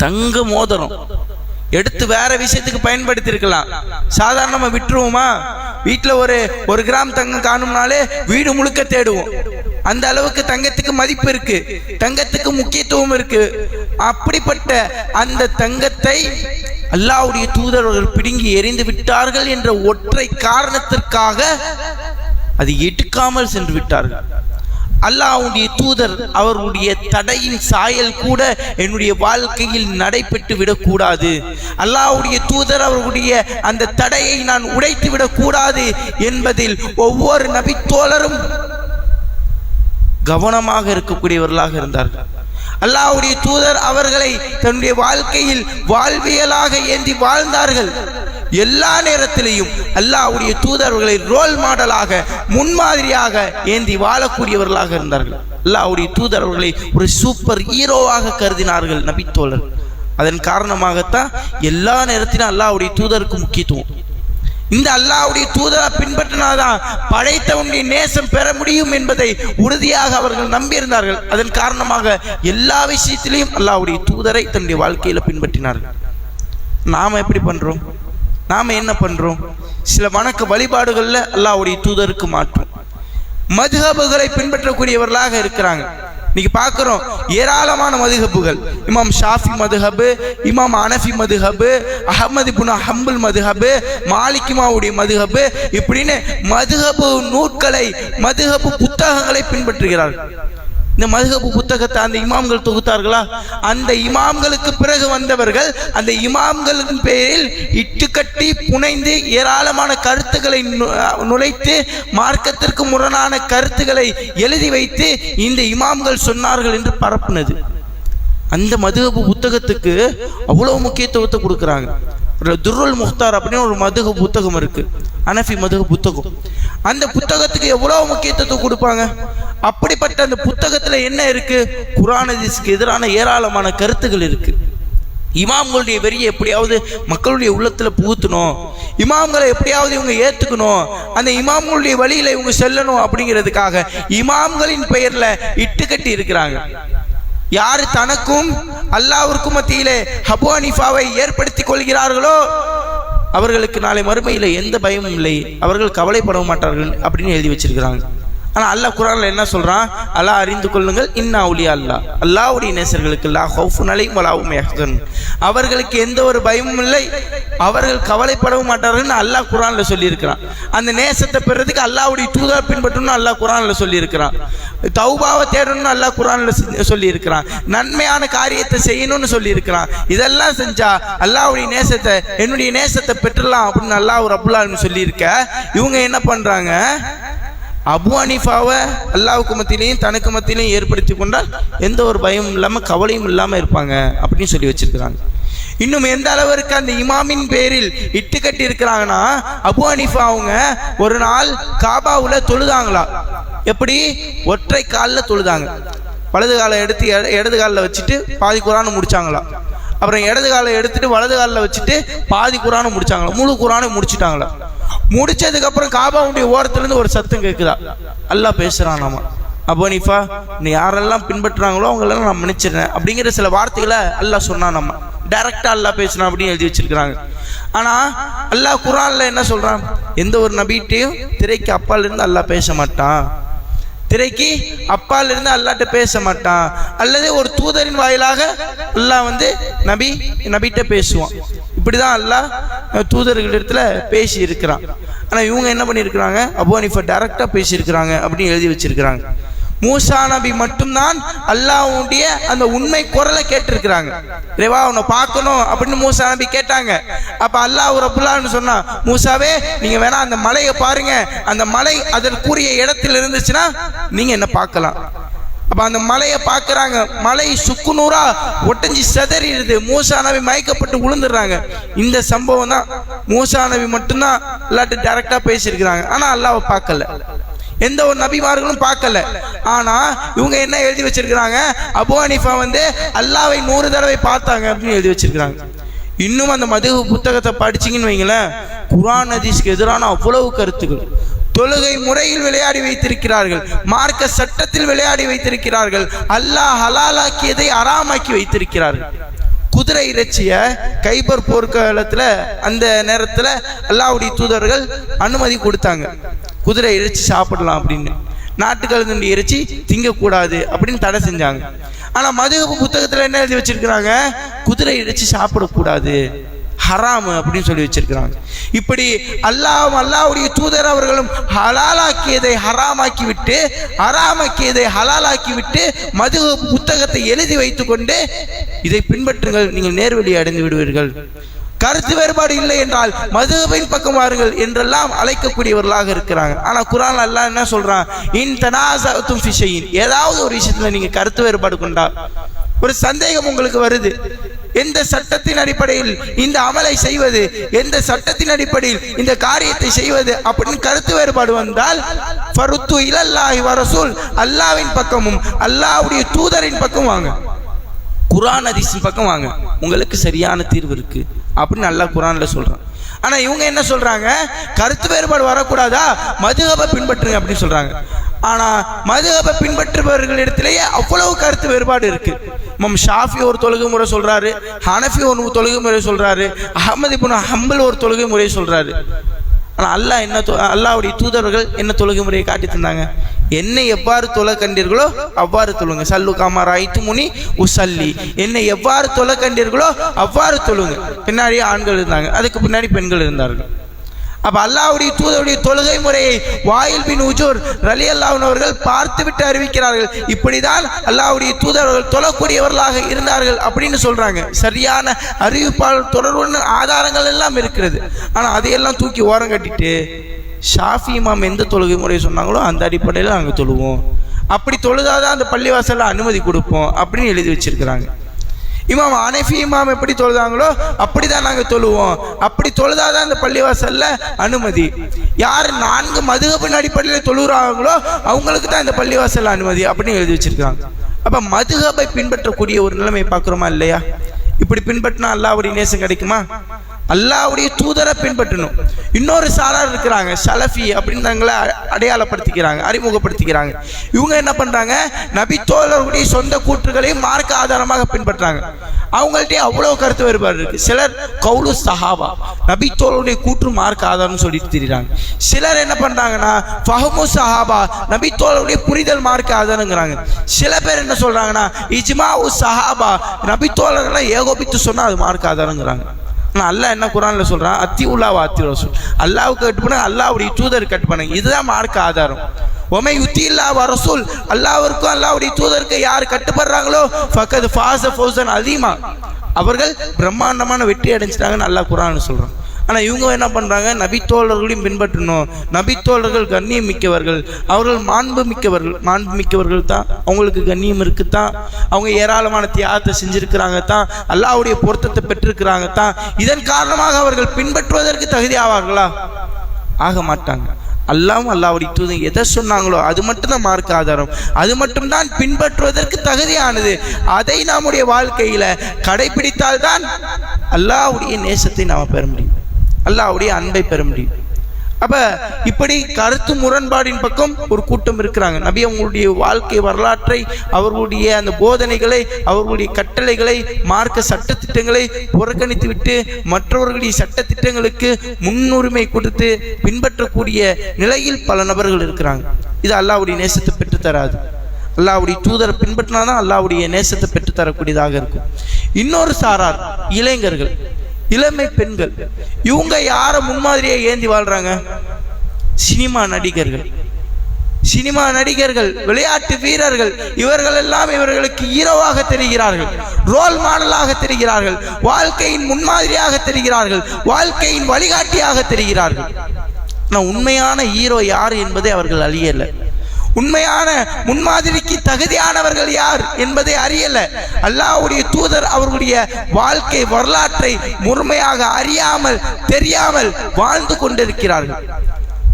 தங்க மோதிரம் எடுத்து வேற விஷயத்துக்கு பயன்படுத்தி இருக்கலாம், சாதாரணமா விட்டுருவோமா? வீட்டுல ஒரு கிராம் தங்கம் காணும்னாலே வீடு முழுக்க தேடுவோம். அந்த அளவுக்கு தங்கத்துக்கு மதிப்பு இருக்கு, தங்கத்துக்கு முக்கியத்துவம் இருக்கு. அப்படிப்பட்ட அந்த தங்கத்தை அல்லாஹ்வுடைய தூதர்கள் பிடுங்கி எறிந்து விட்டார்கள் என்ற ஒற்றை காரணத்திற்காக அது எடுக்காமல் சென்று விட்டார்கள். அல்லாஹ்வுடைய தூதர் அவர்களுடைய தடையின் சாயல் கூட என்னுடைய வாழ்க்கையில் நடைபெற்று விடக்கூடாது, அல்லாஹ்வுடைய தூதர் அவர்களுடைய அந்த தடையை நான் உடைத்து விடக்கூடாது என்பதில் ஒவ்வொரு நபித்தோழரும் கவனமாக இருக்கக்கூடியவர்களாக இருந்தார்கள். அல்லாஹ்வுடைய தூதர் அவர்களை தன்னுடைய வாழ்க்கையில் வாழ்வியலாக ஏந்தி வாழ்ந்தார்கள். எல்லா நேரத்திலையும் அல்லாஹ்வுடைய தூதர்களை ரோல் மாடலாக, முன்மாதிரியாக ஏந்தி வாழக்கூடியவர்களாக இருந்தார்கள். அல்லாஹ்வுடைய தூதர் அவர்களை ஒரு சூப்பர் ஹீரோவாக கருதினார்கள் நபித்தோழர். அதன் காரணமாகத்தான் எல்லா நேரத்திலும் அல்லாஹ்வுடைய தூதருக்கு முக்கியத்துவம். இந்த அல்லாஹ்வுடைய தூதரை பின்பற்றினாதான் படைத்தவனுடைய நேசம் பெற முடியும் என்பதை உறுதியாக அவர்கள் நம்பியிருந்தார்கள். அதன் காரணமாக எல்லா விஷயத்திலையும் அல்லாஹ்வுடைய தூதரை தன்னுடைய வாழ்க்கையில பின்பற்றினார்கள். நாம எப்படி பண்றோம்? நாம என்ன பண்றோம்? சில வணக்க வழிபாடுகள்ல அல்லாஹ்வுடைய தூதருக்கு மாற்றும், மதுஹபுகளை பின்பற்றக்கூடியவர்களாக இருக்கிறாங்க. இன்னைக்கு பார்க்கிறோம் ஏராளமான மதுஹபுகள். இமாம் ஷாஃபி மதுஹபு, இமாம் அனஃபி மதுஹபு, அஹ்மது இப்னு ஹம்பல் மதுஹபு, மாலிக் இமாமுடைய மதுஹபு, இப்படின்னு மதுஹபு நூட்களை, மதுஹபு புத்தகங்களை பின்பற்றுகிறார்கள். இந்த மதுஹபு புத்தகத்தை அந்த இமாம்கள் தொகுத்தார்களா? அந்த இமாம்களுக்கு பிறகு வந்தவர்கள் அந்த இமாம்களின் பெயரில் இட்டுக்கட்டி புனைந்து ஏராளமான கருத்துக்களை நுழைத்து, மார்க்கத்திற்கு முரணான கருத்துக்களை எழுதி வைத்து இந்த இமாம்கள் சொன்னார்கள் என்று பரப்புனது. அந்த மதுஹபு புத்தகத்துக்கு அவ்வளவு முக்கியத்துவத்தை கொடுக்குறாங்க. துர்ருல் முக்தார் அப்படின்னு ஒரு மதுஹப் புத்தகம் இருக்கு, அனஃபி மதுஹப் புத்தகம். அந்த புத்தகத்துக்கு எவ்வளவு முக்கியத்துவம் கொடுப்பாங்க. அப்படிப்பட்ட அந்த புத்தகத்துல என்ன இருக்கு? குர்ஆன் ஹதீஸ்க்கு எதிரான ஏராளமான கருத்துகள் இருக்கு. இமாம்களுடைய வெறியை எப்படியாவது மக்களுடைய உள்ளத்துல புகுத்தணும், இமாம்களை எப்படியாவது இவங்க ஏத்துக்கணும், அந்த இமாம்களுடைய வழியில இவங்க செல்லணும் அப்படிங்கிறதுக்காக இமாம்களின் பெயர்ல இட்டுக்கட்டி இருக்கிறாங்க. யாரு தனக்கும் அல்லாஹ்விற்கும் மத்தியிலே அபூ ஹனீஃபாவை ஏற்படுத்தி கொள்கிறார்களோ அவர்களுக்கு நாளை மறுமையில எந்த பயமும் இல்லை, அவர்கள் கவலைப்பட மாட்டார்கள் அப்படின்னு எழுதி வச்சிருக்கிறாங்க. ஆனா அல்லாஹ் குர்ஆன்ல என்ன சொல்றான்? அல்லாஹ் அறிந்து கொள்ளுங்கள், இன்னா அவுலியா அல்லாஹ், அல்லாஹ்வுடைய நேசர்களுக்கு லா ஹவுஃபுன் அலைஹிம் வலா ஹும் யஹ்சனூன், அவர்களுக்கு எந்த ஒரு பயமும் இல்லை, அவர்கள் கவலைப்படவும் மாட்டார்கள்னு அல்லாஹ் குர்ஆன்ல சொல்லி இருக்கிறான். அந்த நேசத்தை பெறதுக்கு அல்லாஹ்வுடைய தூதரை பின்பற்றணும்னு அல்லாஹ் குர்ஆன்ல சொல்லி இருக்கிறான். தௌபாவை தேடணும்னு அல்லாஹ் குர்ஆன்ல சொல்லி இருக்கிறான். நன்மையான காரியத்தை செய்யணும்னு சொல்லி இருக்கிறான். இதெல்லாம் செஞ்சா அல்லாஹ்வுடைய நேசத்தை, என்னுடைய நேசத்தை பெற்றலாம் அப்படின்னு அல்லாஹ் ரப்புல் ஆலமீன் சொல்லி இருக்க, இவங்க என்ன பண்றாங்க? அபூ ஹனீஃபாவை அல்லாஹ்வுக்கு மத்தியிலையும் தனக்கு மத்தியிலையும் ஏற்படுத்தி கொண்டால் எந்த ஒரு பயமும் இல்லாம கவலையும் இல்லாம இருப்பாங்க அப்படின்னு சொல்லி வச்சிருக்கிறாங்க. இன்னும் எந்த அளவிற்கு அந்த இமாமின் பேரில் இட்டு கட்டி இருக்கிறாங்கன்னா, அபூ ஹனீஃபா அவங்க ஒரு நாள் காபாவுல தொழுதாங்களா. எப்படி? ஒற்றை காலில் தொழுதாங்க. வலது காலை எடுத்து இடது காலில் வச்சுட்டு பாதி குர்ஆனை முடிச்சாங்களா. அப்புறம் இடது காலை எடுத்துட்டு வலது காலில் வச்சுட்டு பாதி குர்ஆனை முடிச்சாங்களா. முழு குர்ஆனை முடிச்சுட்டாங்களா. முடிச்சதுக்கு அப்புறம் காபாவுடைய ஓரத்துலேருந்து ஒரு சத்தம் கேட்குதா, அல்லாஹ் பேசுறான். நாம அபூ ஹனீஃபா நீ யாரெல்லாம் பின்பற்றுறாங்களோ அவங்களெல்லாம் நான் மன்னிச்சிடுறேன் அப்படிங்கிற சில வார்த்தைகளை அல்லாஹ் சொன்னான். நம்ம டைரக்டா அல்லாஹ் பேசுறான் அப்படின்னு எழுதி வச்சிருக்கிறாங்க. ஆனா அல்லாஹ் குர்ஆன்ல என்ன சொல்றான், எந்த ஒரு நபிட்டையும் திரைக்கு அப்பால் இருந்து அல்லாஹ் பேச மாட்டான், திரைக்கு அப்பால் இருந்து அல்லாஹ்ட்ட பேச மாட்டான், அல்லது ஒரு தூதரின் வாயிலாக அல்லாஹ் நபிட்ட பேசுவான். இப்படிதான் அல்லாஹ் தூதர்களிடத்துல பேசி இருக்கிறான். ஆனா இவங்க என்ன பண்ணியிருக்கிறாங்க, அபூ ஹனீஃபா டைரக்டா பேசியிருக்கிறாங்க அப்படின்னு எழுதி வச்சிருக்கிறாங்க. மூசா நபி மட்டும்தான் அல்லாஹ்வுடைய அந்த உண்மை குரலை கேட்டிருக்கிறாங்க. இறைவா உன்னை பார்க்கணும் அப்படின்னு மூசா நபி கேட்டாங்க. அப்ப அல்லாஹ் ரப்புல் ஆலமீன் சொன்னா, மூசாவே நீங்க வேணா அந்த மலையை பாருங்க, அந்த மலை அதற்குரிய இடத்தில் இருந்துச்சுன்னா நீங்க என்ன பார்க்கலாம். அப்ப அந்த மலையை பார்க்கறாங்க, மலை சுக்குநூறா ஒட்டஞ்சி செதறிடுது, மூசா நபி மயக்கப்பட்டு விழுந்துடுறாங்க. இந்த சம்பவம் தான் மூசா நபி மட்டும்தான் அல்லாஹ்ட்ட டைரக்டா பேசியிருக்கிறாங்க. ஆனா அல்லாஹ்வை பார்க்கல, எந்த ஒரு நபிமார்களும் பார்க்கல. ஆனா இவங்க என்ன எழுதி வச்சிருக்கிறாங்க, அபூ ஹனீஃபா அல்லாஹ்வை 100 தடவை பார்த்தாங்க அப்படின்னு எழுதி வச்சிருக்கிறாங்க. இன்னும் அந்த மதுஹு புத்தகத்தை படிச்சீங்கன்னு வைங்களேன், குர்ஆன் ஹதீஸ்க்கு எதிரான அவ்வளவு கருத்துக்கள். தொழுகை முறையில் விளையாடி வைத்திருக்கிறார்கள், மார்க்க சட்டத்தில் விளையாடி வைத்திருக்கிறார்கள், அல்லாஹ் ஹலாலாக்கியதை ஹராமாக்கி வைத்திருக்கிறார்கள். குதிரை இறைச்சிய கைபர் போர்க்காலத்துல அந்த நேரத்துல அல்லாஹ்வுடைய தூதர்கள் அனுமதி கொடுத்தாங்க, குதிரை இறைச்சி சாப்பிடலாம் அப்படின்னு, நாட்டுக்கழுதை இறைச்சி திங்கக்கூடாது அப்படின்னு தடை செஞ்சாங்க. ஆனா மதுஹப் புத்தகத்துல என்ன எழுதி வச்சிருக்கிறாங்க, குதிரை இறைச்சி சாப்பிடக்கூடாது, ஹராம் அப்படின்னு சொல்லி வச்சிருக்கிறாங்க. இப்படி அல்லாஹ்வுடைய தூதர் அவர்களும் ஹலாலாக்கியதை ஹராமாக்கி விட்டு, ஹராமாக்கியதை ஹலாலாக்கி விட்டு மதுஹப் புத்தகத்தை எழுதி வைத்துக் கொண்டு இதை பின்பற்றுங்கள், நீங்கள் நேர்வழியை அடைந்து விடுவீர்கள், கருத்து வேறுபாடு இல்லை என்றால் மதுஹபின் பக்கம் வாருங்கள் என்றெல்லாம் அழைக்கக்கூடியவர்களாக இருக்கிறாங்க. ஆனா குர்ஆன் அல்லாஹ் என்ன சொல்றான், இன் தனாஸஅதும் ஃபி ஷைஇன், ஏதாவது ஒரு விஷயத்துல நீங்க கருத்து வேறுபாடு கொண்டா, ஒரு சந்தேகம் உங்களுக்கு வருது, எந்த சட்டத்தின் அடிப்படையில் இந்த அமலை செய்வது, எந்த சட்டத்தின் அடிப்படையில் இந்த காரியத்தை செய்வது அப்படின்னு கருத்து வேறுபாடு வந்தால் ஃபருத்து இலல்லாஹி வ ரசூல், அல்லாஹ்வின் பக்கமும் அல்லாஹ்வுடைய தூதரின் பக்கம் வாங்க, குர்ஆன் ஹதீஸின் பக்கம் வாங்க, உங்களுக்கு சரியான தீர்வு இருக்கு அப்படின்னு அல்லாஹ் குர்ஆன்ல சொல்றான். ஆனா இவங்க என்ன சொல்றாங்க, கருத்து வேறுபாடு வரக்கூடாதா, மதுஹபை பின்பற்றுங்க அப்படின்னு சொல்றாங்க. ஆனா மதுஹபை பின்பற்றுபவர்களிடத்திலேயே அவ்வளவு கருத்து வேறுபாடு இருக்கு. இமாம் ஷாஃபி ஒரு தொழுகை முறை சொல்றாரு, ஹனஃபி ஒரு தொழுகை முறை சொல்றாரு, அஹ்மது இப்னு ஹம்பல் ஒரு தொழுகை முறை சொல்றாரு. ஆனா அல்லாஹ்வுடைய தூதர்கள் என்ன தொழுகை முறையை காட்டி தந்தாங்க, என்னை எவ்வாறு தொழ கண்டீர்களோ அவ்வாறு தொழுங்க, சல்லு கமா ரஅய்துமுனி உஸல்லி, என்னை எவ்வாறு தொழ கண்டீர்களோ அவ்வாறு தொழுங்க. பின்னாடி ஆண்கள் இருந்தாங்க, அதுக்கு பின்னாடி பெண்கள் இருந்தார்கள். அப்ப அல்லாஹ்வுடைய தூதருடைய தொழுகை முறையை வாயில் பின் உஜூர் ரலியல்லாஹு அன்ஹு அவர்கள் பார்த்துவிட்டு அறிவிக்கிறார்கள், இப்படிதான் அல்லாஹ்வுடைய தூதர்கள் தொழக்கூடியவர்களாக இருந்தார்கள் அப்படின்னு சொல்றாங்க. சரியான அறிவிப்பாளர் தொடர்புடன் ஆதாரங்கள் எல்லாம் இருக்கிறது. ஆனா அதையெல்லாம் தூக்கி ஓரம் கட்டிட்டு ஷாஃபி இமாம் எந்த தொழுகை முறையை சொன்னாங்களோ அந்த அடிப்படையில் நாங்கள் தொழுவோம், அப்படி தொழுதாதான் அந்த பள்ளிவாசல்ல அனுமதி கொடுப்போம் அப்படின்னு எழுதி வச்சிருக்கிறாங்க. இமாம் ஹனஃபி இமாம் எப்படி தொழுதாங்களோ அப்படிதான் நாங்கள் தொழுவோம், அப்படி தொழுதாதான் அந்த பள்ளிவாசல்ல அனுமதி. யார் 4 மதுஹபின் அடிப்படையில் தொழுகிறாங்களோ அவங்களுக்கு தான் இந்த பள்ளிவாசல்ல அனுமதி அப்படின்னு எழுதி வச்சிருக்காங்க. அப்ப மதுஹபை பின்பற்றக்கூடிய ஒரு நிலைமை பார்க்குறோமா இல்லையா? இப்படி பின்பற்றினா அல்லாஹ்வுடைய நேசம் கிடைக்குமா? அல்லாஹ்வுடைய தூதரை பின்பற்றணும். இன்னொரு சாரார் இருக்கிறாங்க, சலஃபி அப்படின்னு தங்களை அடையாளப்படுத்திக்கிறாங்க, அறிமுகப்படுத்திக்கிறாங்க. இவங்க என்ன பண்றாங்க, நபி தோழர்களுடைய சொந்த கூற்றுகளையும் மார்க்க ஆதாரமாக பின்பற்றாங்க. அவங்கள்ட்ட அவ்வளவு கருத்து வேறுபாடு இருக்கு. சிலர் கவுலு சஹாபா, நபி தோழருடைய கூற்று மார்க்க ஆதாரம்னு சொல்லிட்டு திரிறாங்க. சிலர் என்ன பண்றாங்கன்னா ஃபஹ்மு சஹாபா, நபி தோழருடைய புரிதல் மார்க்க ஆதாரங்கிறாங்க. சில பேர் என்ன சொல்றாங்கன்னா இஜ்மாஉ சஹாபா, நபி தோழர்களை ஏகோபித்து சொன்னா அது மார்க்க ஆதாரங்கிறாங்க. ஆனால் அல்லாஹ் என்ன குர்ஆன்ல சொல்றான், அத்தியுல்லாஹ் வ அத்தியுர் ரசூல், அல்லாஹ்வுக்கு கட்டுப்பட அல்லாஹ்வுடைய தூதர் கட்டுப்பட, இதுதான் மார்க்க ஆதாரம். ஒமை யுத்தில்லாஹ் வ ரசூல், அல்லாஹ்விற்கும் அல்லாஹ்வுடைய தூதருக்கு யார் கட்டுப்படுறாங்களோ ஃபக்கத் ஃபாஸ ஃபௌஸன் அதீமா, அவர்கள் பிரம்மாண்டமான வெற்றி அடைஞ்சிட்டாங்கன்னு அல்லாஹ் குர்ஆன்ல சொல்றான். ஆனா இவங்க என்ன பண்றாங்க, நபித்தோழர்களையும் பின்பற்றணும், நபித்தோழர்கள் கண்ணியம் மிக்கவர்கள், அவர்கள் மாண்பு மிக்கவர்கள் தான், அவங்களுக்கு கண்ணியம் இருக்குத்தான், அவங்க ஏராளமான தியாகத்தை செஞ்சிருக்கிறாங்க தான், அல்லாஹ்வுடைய பொருத்தத்தை பெற்றிருக்கிறாங்க தான், இதன் காரணமாக அவர்கள் பின்பற்றுவதற்கு தகுதி ஆவார்களா? ஆக மாட்டாங்க. அல்லாஹ்வும் அல்லாஹ்வுடைய தூதர் எதை சொன்னாங்களோ அது மட்டும்தான் மார்க்க ஆதாரம், அது மட்டும்தான் பின்பற்றுவதற்கு தகுதியானது. அதை நம்முடைய வாழ்க்கையில கடைபிடித்தால்தான் அல்லாஹ்வுடைய நேசத்தை நாம் பெற முடியும், அல்லாஹ்வுடைய அன்பை பெற முடியும். அப்ப இப்படி கருத்து முரண்பாடின் பக்கம் ஒரு கூட்டம் இருக்கிறாங்க. நபி அவங்களுடைய வாழ்க்கை வரலாற்றை, அவர்களுடைய அந்த போதனைகளை, அவர்களுடைய கட்டளைகளை, மார்க்க சட்ட திட்டங்களை புறக்கணித்து விட்டு மற்றவர்களுடைய சட்ட திட்டங்களுக்கு முன்னுரிமை கொடுத்து பின்பற்றக்கூடிய நிலையில் பல நபர்கள் இருக்கிறாங்க. இது அல்லாஹ்வுடைய நேசத்தை பெற்றுத்தராது. அல்லாஹ்வுடைய தூதரை பின்பற்றினாதான் அல்லாஹ்வுடைய நேசத்தை பெற்றுத்தரக்கூடியதாக இருக்கும். இன்னொரு சாரார் இளைஞர்கள், இளமை பெண்கள், இவங்க யார முன்மாதிரியை ஏந்தி வாழ்றாங்க? சினிமா நடிகர்கள், சினிமா நடிகர்கள், விளையாட்டு வீரர்கள், இவர்கள் எல்லாம் இவர்களுக்கு ஹீரோவாக தெரிகிறார்கள், ரோல் மாடலாக தெரிகிறார்கள், வாழ்க்கையின் முன்மாதிரியாக தெரிகிறார்கள், வாழ்க்கையின் வழிகாட்டியாக தெரிகிறார்கள். ஆனால் உண்மையான ஹீரோ யார் என்பதை அவர்கள் அறியல. உண்மையான முன்மாதிரிக்கு தகுதியானவர்கள் யார் என்பதை அறியல. அல்லாஹ்வுடைய தூதர் அவர்களுடைய வாழ்க்கை வரலாற்றை முழுமையாக அறியாமல் தெரியாமல் வாழ்ந்து கொண்டிருக்கிறார்கள்.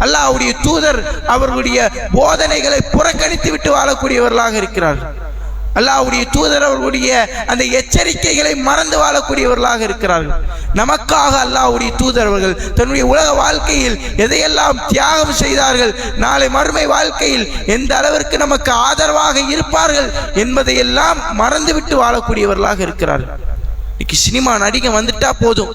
அல்லாஹ்வுடைய தூதர் அவர்களுடைய போதனைகளை புறக்கணித்து விட்டு வாழக்கூடியவர்களாக இருக்கிறார்கள். அல்லாஹ்வுடைய தூதர் அவர்களுடைய அந்த எச்சரிக்கைகளை மறந்து வாழக்கூடியவர்களாக இருக்கிறார்கள். நமக்காக அல்லாஹ்வுடைய தூதர் அவர்கள் தன்னுடைய உலக வாழ்க்கையில் எதையெல்லாம் தியாகம் செய்தார்கள், நாளை மறுமை வாழ்க்கையில் எந்த அளவிற்கு நமக்கு ஆதரவாக இருப்பார்கள் என்பதையெல்லாம் மறந்துவிட்டு வாழக்கூடியவர்களாக இருக்கிறார்கள். இன்னைக்கு சினிமா நடிகை வந்துட்டா போதும்,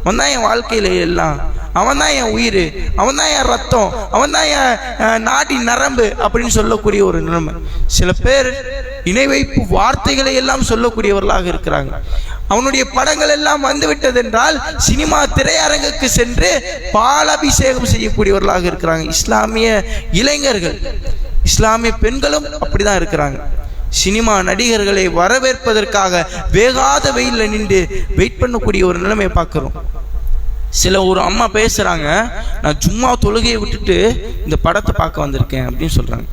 அவன் தான் என் வாழ்க்கையில எல்லாம், அவன் தான் என் உயிர், அவன் தான் என் ரத்தம், அவன் தான் என் நாடி நரம்பு அப்படின்னு சொல்லக்கூடிய ஒரு நிலைமை. சில பேர் இணை வைப்பு வார்த்தைகளை எல்லாம் சொல்லக்கூடியவர்களாக இருக்கிறாங்க. அவனுடைய படங்கள் எல்லாம் வந்துவிட்டது என்றால் சினிமா திரையரங்குக்கு சென்று பாலாபிஷேகம் செய்யக்கூடியவர்களாக இருக்கிறாங்க. இஸ்லாமிய இளைஞர்கள், இஸ்லாமிய பெண்களும் அப்படிதான் இருக்கிறாங்க. சினிமா நடிகர்களை வரவேற்பதற்காக வேகாத வெயில்ல நின்று வெயிட் பண்ணக்கூடிய ஒரு நிலைமையை பார்க்கிறோம். சில ஒரு அம்மா பேசுறாங்க, நான் சும்மா தொழுகையை விட்டுட்டு இந்த படத்தை பார்க்க வந்திருக்கேன் அப்படின்னு சொல்றாங்க.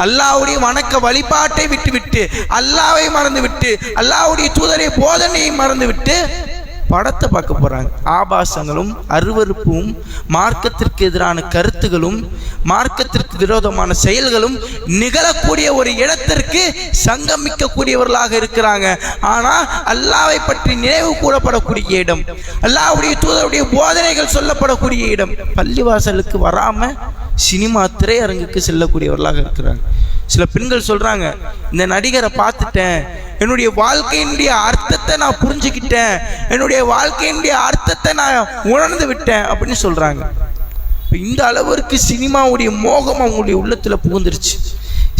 அல்லாஹ்வுடைய வணக்க வழிபாட்டை விட்டுவிட்டு, அல்லாஹ்வை மறந்து விட்டு, அல்லாஹ்வுடைய தூதரை போதனையை மறந்து விட்டு படத்தை பார்க்க போறாங்க. ஆபாசங்களும் அருவருப்பும் மார்க்கத்திற்கு எதிரான கருத்துகளும் மார்க்கத்திற்கு விரோதமான செயல்களும் நிகழக்கூடிய ஒரு இடத்திற்கு சங்கமிக்கக்கூடியவர்களாக இருக்கிறாங்க. ஆனா அல்லாஹ்வை பற்றி நினைவு கூறப்படக்கூடிய இடம், அல்லாஹ்வுடைய தூதருடைய போதனைகள் சொல்லப்படக்கூடிய இடம், பள்ளிவாசலுக்கு வராம சினிமா திரையரங்குக்கு செல்லக்கூடியவர்களாக இருக்கிறாங்க. சில பெண்கள் சொல்றாங்க, இந்த நடிகரை பார்த்துட்டேன், என்னுடைய வாழ்க்கையினுடைய அர்த்தத்தை நான் புரிஞ்சுக்கிட்டேன், என்னுடைய வாழ்க்கையினுடைய அர்த்தத்தை நான் உணர்ந்து விட்டேன் அப்படின்னு சொல்றாங்க. இந்த அளவிற்கு சினிமாவுடைய மோகம் அவங்களுடைய உள்ளத்துல புகுந்துருச்சு.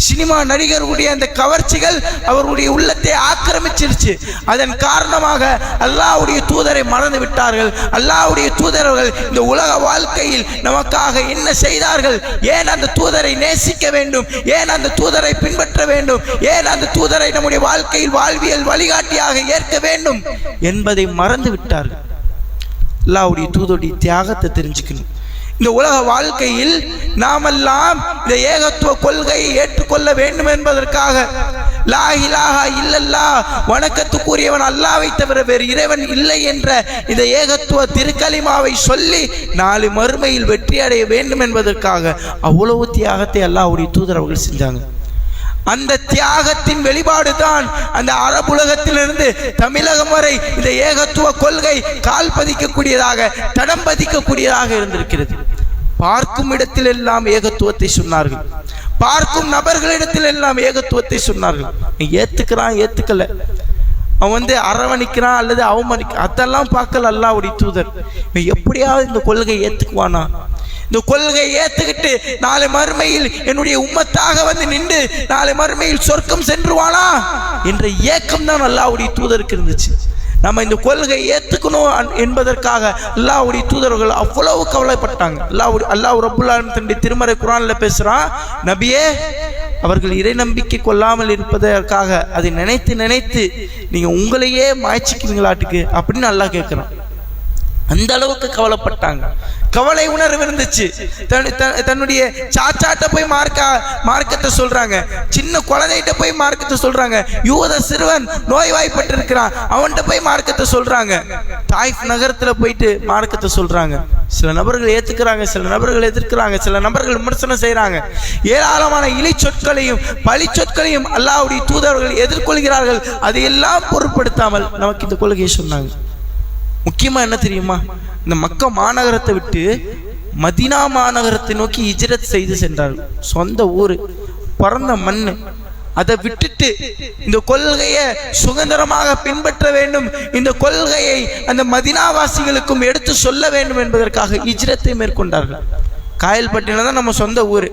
சினிமா நடிகர்களுடைய அந்த கவர்ச்சிகள் அவர்களுடைய உள்ளத்தை ஆக்கிரமிச்சிருச்சு. அதன் காரணமாக அல்லாஹ்வுடைய தூதரை மறந்து விட்டார்கள். அல்லாஹ்வுடைய தூதர்கள் இந்த உலக வாழ்க்கையில் நமக்காக என்ன செய்தார்கள், ஏன் அந்த தூதரை நேசிக்க வேண்டும், ஏன் அந்த தூதரை பின்பற்ற வேண்டும், ஏன் அந்த தூதரை நம்முடைய வாழ்க்கையில் வாழ்வியல் வழிகாட்டியாக ஏற்க வேண்டும் என்பதை மறந்து விட்டார்கள். அல்லாஹ்வுடைய தூதருடைய தியாகத்தை தெரிஞ்சுக்கணும். இந்த உலக வாழ்க்கையில் நாமெல்லாம் இந்த ஏகத்துவ கொள்கையை ஏற்றுக்கொள்ள வேண்டும் என்பதற்காக லா இலாஹா இல்லல்லாஹ், வணக்கத்துக்குரியவன் அல்லாஹ்வை தவிர வேறு இறைவன் இல்லை என்ற இந்த ஏகத்துவ திருக்கலிமாவை சொல்லி நாளை மறுமையில் வெற்றி அடைய வேண்டும் என்பதற்காக அவ்வளவு தியாகத்தை அல்லாஹ்வுடைய தூதர் அவர்கள் செஞ்சாங்க. அந்த தியாகத்தின் வெளிப்பாடு தான் அந்த அரபுலகத்திலிருந்து தமிழகம் வரை இந்த ஏகத்துவ கொள்கை கால் பதிக்கக்கூடியதாக, தடம் பதிக்கக்கூடியதாக இருந்திருக்கிறது. பார்க்கும் இடத்தில் எல்லாம் ஏகத்துவத்தை சொன்னார்கள், பார்க்கும் நபர்களிடத்தில் எல்லாம் ஏகத்துவத்தை சொன்னார்கள். ஏத்துக்கிறான் ஏத்துக்கல, அவன் அரவணிக்கிறான் அல்லது அவமதிக்கிறான், அதெல்லாம் பார்க்கல அல்லாஹ்வுடைய தூதர். எப்படியாவது இந்த கொள்கை ஏத்துக்குவானா, இந்த கொள்கையை ஏத்துக்கிட்டு நாளை மறுமையில் என்னுடைய உம்மத்தாக வந்து நின்று நாளை மறுமையில் சொர்க்கம் சென்றுவானா என்ற ஏக்கம் தான் அல்லாஹ்வுடைய தூதருக்கு இருந்துச்சு. நம்ம இந்த கொள்கையை ஏத்துக்கணும் என்பதற்காக அல்லாஹ்வுடைய தூதர்கள் அவ்வளவு கவலைப்பட்டாங்க. அல்லாஹ் ரப்புல் ஆலமீன் தன்னுடைய திருமறை குர்ஆன்ல பேசுறான், நபியே அவர்கள் இறை நம்பிக்கை கொள்ளாமல் இருப்பதற்காக அதை நினைத்து நினைத்து நீங்க உங்களையே மாய்ச்சிக்கிறீங்களாட்டுக்கு அப்படின்னு அல்லாஹ் கேட்கிறான். அந்த அளவுக்கு கவலைப்பட்டாங்க, கவலை உணர்வு இருந்துச்சு. தன்னுடைய சாச்சாட்ட போய் மார்க்கத்தை சொல்றாங்க, சின்ன குழந்தைகிட்ட போய் மார்க்கத்தை சொல்றாங்க, யூத சிறுவன் நோய்வாய்ப்பட்டு இருக்கிறான் அவன்கிட்ட போய் மார்க்கத்தை சொல்றாங்க, தாய்ஃப் நகரத்துல போயிட்டு மார்க்கத்தை சொல்றாங்க. சில நபர்கள் ஏத்துக்கிறாங்க, சில நபர்கள் எதிர்க்கிறாங்க, சில நபர்கள் விமர்சனம் செய்யறாங்க. ஏராளமான இழி சொற்களையும் பழி சொற்களையும் அல்லாஹ்வுடைய தூதர்கள் எதிர்கொள்கிறார்கள். அதையெல்லாம் பொருட்படுத்தாமல் நமக்கு இந்த கொள்கையை சொன்னாங்க. முக்கியமா என்ன தெரியுமா, இந்த மக்கா மாநகரத்தை விட்டு மதீனா மாநகரத்தை நோக்கி ஹிஜ்ரத் செய்து சென்றார்கள். சொந்த ஊர், பிறந்த மண், அதை விட்டுட்டு இந்த கொள்கையை சுதந்திரமாக பின்பற்ற வேண்டும், இந்த கொள்கையை அந்த மதீனாவாசிகளுக்கும் எடுத்து சொல்ல வேண்டும் என்பதற்காக ஹிஜ்ரத்தை மேற்கொண்டார்கள். காயல்பட்டினம் தான் நம்ம சொந்த ஊர்,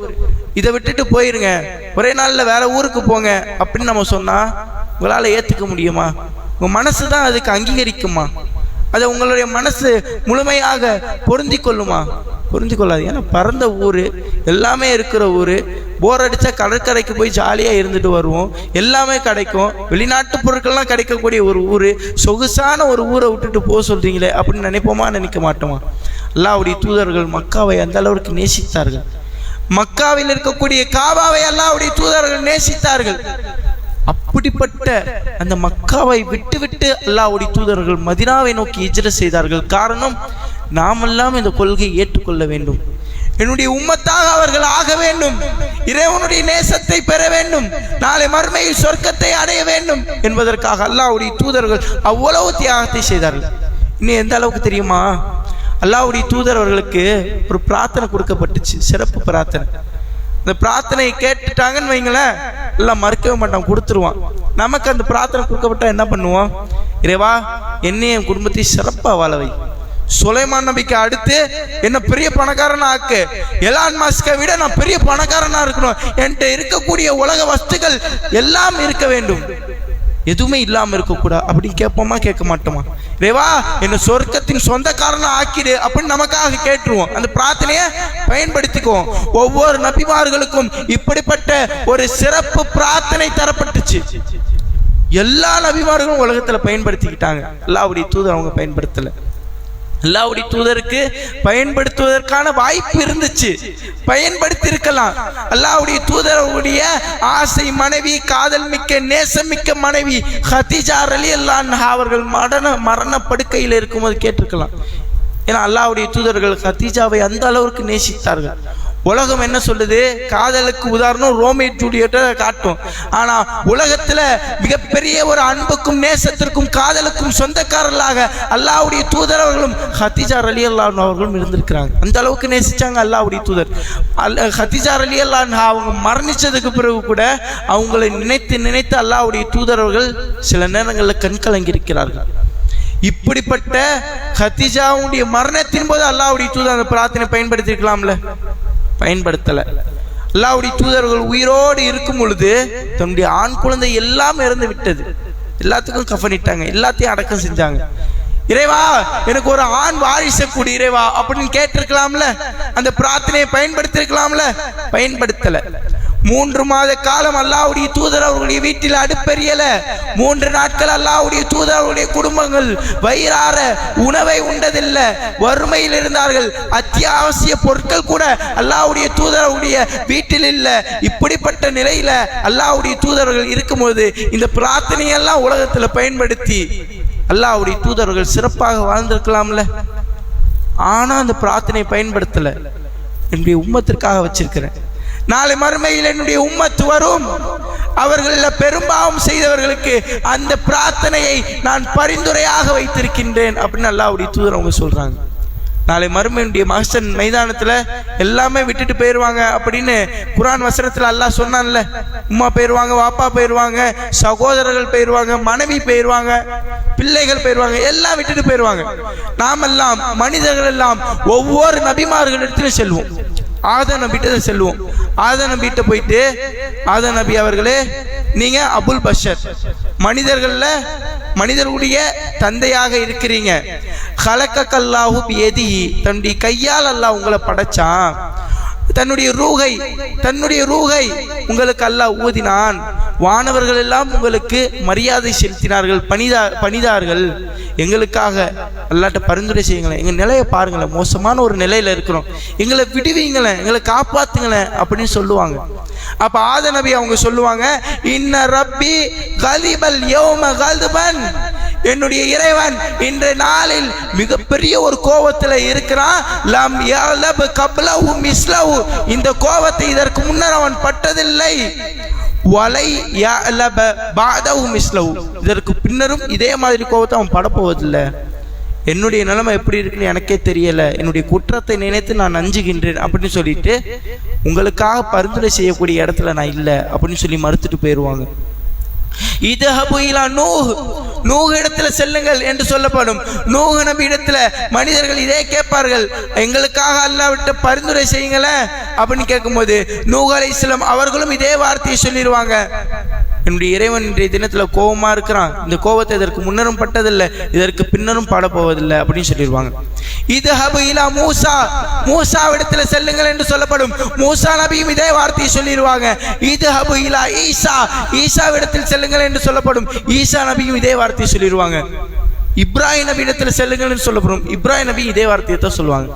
இதை விட்டுட்டு போயிருங்க, ஒரே நாளில் வேற ஊருக்கு போங்க அப்படின்னு நம்ம சொன்னா உங்களால் ஏற்றுக்க முடியுமா? உங்க மனசு தான் அதுக்கு அங்கீகரிக்குமா? அதை உங்களுடைய மனசு முழுமையாக பொருந்தி கொள்ளுமா? புரிஞ்சு கொள்ளாது. ஏன்னா பறந்த ஊர், எல்லாமே இருக்கிற ஊர், போர் அடித்தா கடற்கரைக்கு போய் ஜாலியாக இருந்துட்டு வருவோம், எல்லாமே கிடைக்கும், வெளிநாட்டு பொருட்கள்லாம் கிடைக்கக்கூடிய ஒரு ஊர், சொகுசான ஒரு ஊரை விட்டுட்டு போக சொல்கிறீங்களே அப்படின்னு நினைப்போமா? நினைக்க மாட்டோமா? அல்லாஹ்வுடைய தூதர்கள் மக்காவை அந்த அளவுக்கு நேசித்தார்கள். மக்காவில் இருக்கக்கூடிய காபாவை அல்லாஹ்வுடைய தூதர்கள் நேசித்தார்கள். அப்படிப்பட்ட அந்த மக்காவை விட்டு விட்டு அல்லாஹ்வுடைய தூதர்கள் மதீனாவை நோக்கி ஹிஜ்ரத் செய்தார்கள். காரணம், நாமெல்லாம் இந்த கொள்கையை ஏற்றுக்கொள்ள வேண்டும், என்னுடைய உம்மத்தாக அவர்கள் ஆக வேண்டும், இறைவனுடைய நேசத்தை பெற வேண்டும், நாளை மறுமையில் சொர்க்கத்தை அடைய வேண்டும் என்பதற்காக அல்லாஹ்வுடைய தூதர்கள் அவ்வளவு தியாகத்தை செய்தார்கள். இன்னும் எந்த அளவுக்கு தெரியுமா? அல்லாஹ்வுடைய தூதர் அவர்களுக்கு ஒரு பிரார்த்தனை கொடுக்கப்பட்டுச்சு, சிறப்பு பிரார்த்தனை. அந்த பிரார்த்தனையை கேட்டுட்டாங்கன்னு வைங்களேன், எல்லாம் மறுக்கவே மாட்டான், கொடுத்துருவான். நமக்கு அந்த பிரார்த்தனை கொடுக்கப்பட்டா என்ன பண்ணுவோம்? இறைவா, என்னையும் என் குடும்பத்தை சிறப்பாக வாழவை, சுலைமான் நபிக்கு அடுத்து என்ன பெரிய பணக்காரனா ஆக்கு, எலான் மஸ்கை விட நான் பெரிய பணக்காரனா இருக்கணும், என்கிட்ட இருக்கக்கூடிய உலக வஸ்துக்கள் எல்லாம் இருக்க வேண்டும், எதுவுமே இல்லாம இருக்கக்கூடாது அப்படின்னு கேட்போமா? கேட்க மாட்டோமா? ரேவா, என்ன சொர்க்கத்தின் சொந்தக்காரனா ஆக்கிடு அப்படின்னு நமக்காக கேட்டுருவோம். அந்த பிரார்த்தனையை பயன்படுத்திக்குவோம். ஒவ்வொரு நபிமார்களுக்கும் இப்படிப்பட்ட ஒரு சிறப்பு பிரார்த்தனை தரப்பட்டுச்சு. எல்லா நபிமார்களும் உலகத்துல பயன்படுத்திக்கிட்டாங்க. அல்லாஹ்வுடைய தூதர் அவங்க பயன்படுத்தல. அல்லாஹ்வுடைய தூதருக்கு பயன்படுத்துவதற்கான வாய்ப்பு இருந்துச்சு, பயன்படுத்தி இருக்கலாம். அல்லாஹ்வுடைய தூதருடைய ஆசை மனைவி, காதல் மிக்க நேசமிக்க மனைவி ஹதீஜா ரலியல்லாஹு அன்ஹா அவர்கள் மரண படுக்கையில் இருக்கும்போது கேட்டிருக்கலாம். ஏன்னா அல்லாஹ்வுடைய தூதர்கள் ஹதீஜாவை அந்த அளவுக்கு நேசித்தார்கள். உலகம் என்ன சொல்லுது? காதலுக்கு உதாரணம் ரோமியோ ஜூலியட்டை காட்டும். ஆனா உலகத்துல மிகப்பெரிய ஒரு அன்புக்கும் நேசத்திற்கும் காதலுக்கும் சொந்தக்காரர்களாக அல்லாஹ்வுடைய தூதர் அவர்களும் ஹதீஜா ரலியல்லாஹு அன்ஹா அவர்களும் இருந்திருக்கிறாங்க. அந்த அளவுக்கு நேசிச்சாங்க அல்லாஹ்வுடைய தூதர். ஹதீஜா ரலியல்லாஹு அன்ஹா அவங்க மரணிச்சதுக்கு பிறகு கூட அவங்களை நினைத்து நினைத்து அல்லாஹ்வுடைய தூதர் அவர்கள் சில நேரங்களில் கண்கலங்கி இருக்கிறார்கள். இப்படிப்பட்ட ஹதீஜாவுடைய மரணத்தின் போது அல்லாஹ்வுடைய தூதர் அந்த பிரார்த்தனை பயன்படுத்தி இருக்கலாம்ல, பயன்படுத்தல. அல்லாஹ்வுடைய தூதர்கள் உயிரோடு இருக்கும் பொழுது தன்னுடைய ஆண் குழந்தை எல்லாம் இறந்து விட்டது, எல்லாத்துக்கும் கஃனிட்டாங்க, எல்லாத்தையும் அடக்கம் செஞ்சாங்க. இறைவா, எனக்கு ஒரு ஆண் வாரிசை கூடி இறைவா அப்படின்னு கேட்டிருக்கலாம்ல, அந்த பிரார்த்தனையை பயன்படுத்தி இருக்கலாம்ல, பயன்படுத்தல. 3 மாத காலம் அல்லாஹ்வுடைய தூதர் அவர்களுடைய வீட்டில் அடுப்பெரியல. 3 நாட்கள் அல்லாஹ்வுடைய தூதர் அவருடைய குடும்பங்கள் வயிறார உணவை உண்டதில்லை, வறுமையில் இருந்தார்கள். அத்தியாவசிய பொருட்கள் கூட அல்லாஹ்வுடைய தூதர் அவருடைய வீட்டில் இல்லை. இப்படிப்பட்ட நிலையில அல்லாஹ்வுடைய தூதர்கள் இருக்கும்போது இந்த பிரார்த்தனையெல்லாம் உலகத்துல பயன்படுத்தி அல்லாஹ்வுடைய தூதர்கள் சிறப்பாக வாழ்ந்திருக்கலாம்ல. ஆனா அந்த பிரார்த்தனையை பயன்படுத்தல. என்னுடைய உம்மத்திற்காக வச்சிருக்கிறேன், நாளை மறுமையில் என்னுடைய உம்மத்து வரும், அவர்களில் பெரும்பாவம் செய்தவர்களுக்கு அந்த பிரார்த்தனையை நான் பரிந்துரையாக வைத்திருக்கின்றேன் அப்படின்னு அல்லாஹ்வுடைய தூதர் அவங்க சொல்றாங்க. நாளை மறுமையுடைய மஹ்ஷர் மைதானத்துல எல்லாமே விட்டுட்டு போயிடுவாங்க அப்படின்னு குர்ஆன் வசனத்துல அல்லாஹ் சொன்னான்ல. உம்மா போயிடுவாங்க, வாப்பா போயிடுவாங்க, சகோதரர்கள் போயிடுவாங்க, மனைவி போயிடுவாங்க, பிள்ளைகள் போயிடுவாங்க, எல்லாம் விட்டுட்டு போயிடுவாங்க. நாமெல்லாம் மனிதர்கள் எல்லாம் ஒவ்வொரு நபிமார்களிடத்திலும் செல்வோம். ஆதம் நபிட்ட செல்வோம். ஆதம் நபிட்ட போயிட்டு, ஆதம் நபி அவர்களே, நீங்க அபுல் பஷர், மனிதர்களுடைய தந்தையாக இருக்கிறீங்க. ஹலக்கல்லாஹு பியதிஹி, தன்னுடைய கையால் அல்லாஹ் உங்களை படைச்சான். தன்னுடைய ரூஹை உங்களுக்கு அல்லாஹ் ஊதினான். வானவர்கள் எல்லாம் உங்களுக்கு மரியாதை செலுத்தினார்கள், பணிதார்கள். எங்களுக்காக அல்லாஹ்ட்ட பரிந்துரை செய்யுங்களேன், எங்க நிலையை பாருங்களேன், மோசமான ஒரு நிலையில இருக்கிறோம், எங்களை விடுவீங்களேன், எங்களை காப்பாத்துங்களேன் அப்படின்னு சொல்லுவாங்க. அப்ப ஆதம் நபி அவங்க சொல்லுவாங்க, இன்ன ரப்பி கலிபல் யௌம கல்பன், என்னுடைய இறைவன் இன்றைய நாளில் மிகப்பெரிய ஒரு கோபத்தில் இருக்கிறான். லம் யலப் கப்லஹு மிஸ்லஹு, இந்த கோபத்தை இதற்கு முன்னர் அவன் பட்டதில்லை. வலை யலப பஅதஹு மிஸ்லஹு, இதற்கு பின்னரும் இதே மாதிரி கோபத்தை அவன் படப்போவதில்லை. என்னுடைய நிலைமை எப்படி இருக்குன்னு எனக்கே தெரியல, என்னுடைய குற்றத்தை நினைத்து நான் அஞ்சுகின்றேன் அப்படின்னு சொல்லிட்டு உங்களுக்காக பரிந்துரை செய்யக்கூடிய இடத்துல நான் இல்லை அப்படின்னு சொல்லி மறுத்துட்டு போயிடுவாங்க. இதஹபு இலா நூஹ், நூஹ் இடத்துல செல்லுங்கள் என்று சொல்லப்படும். நூஹ் நபி இடத்துல மனிதர்கள் இதே கேட்பார்கள், எங்களுக்காக அல்லாஹ் விட்டு பரிந்துரை செய்யுங்களேன் அப்படின்னு கேட்கும்போது நூஹ் அலைஹிஸ்ஸலாம் அவர்களும் இதே வார்த்தையை சொல்லிடுவாங்க, என்னுடைய இறைவன் இன்றைய தினத்துல கோபமா இருக்கிறான், இந்த கோபத்தை இதற்கு முன்னரும் பட்டதில்லை, இதற்கு பின்னரும் பாட போவதில்லை அப்படின்னு சொல்லிடுவாங்க. இதஹபு இலா மூசா, மூசா இடத்துல செல்லுங்கள் என்று சொல்லப்படும். மூசா நபியும் இதே வார்த்தையை சொல்லிடுவாங்க. இதஹபு இலா ஈசா, ஈசா இடத்தில் செல்லுங்கள் என்று சொல்லப்படும். ஈசா நபியும் இதே வார்த்தையை சொல்லிடுவாங்க. இப்ராஹிம் நபி இடத்துல செல்லுங்கள் என்று சொல்லப்படும். இப்ராஹிம் நபி இதே வார்த்தையை தான் சொல்லுவாங்க.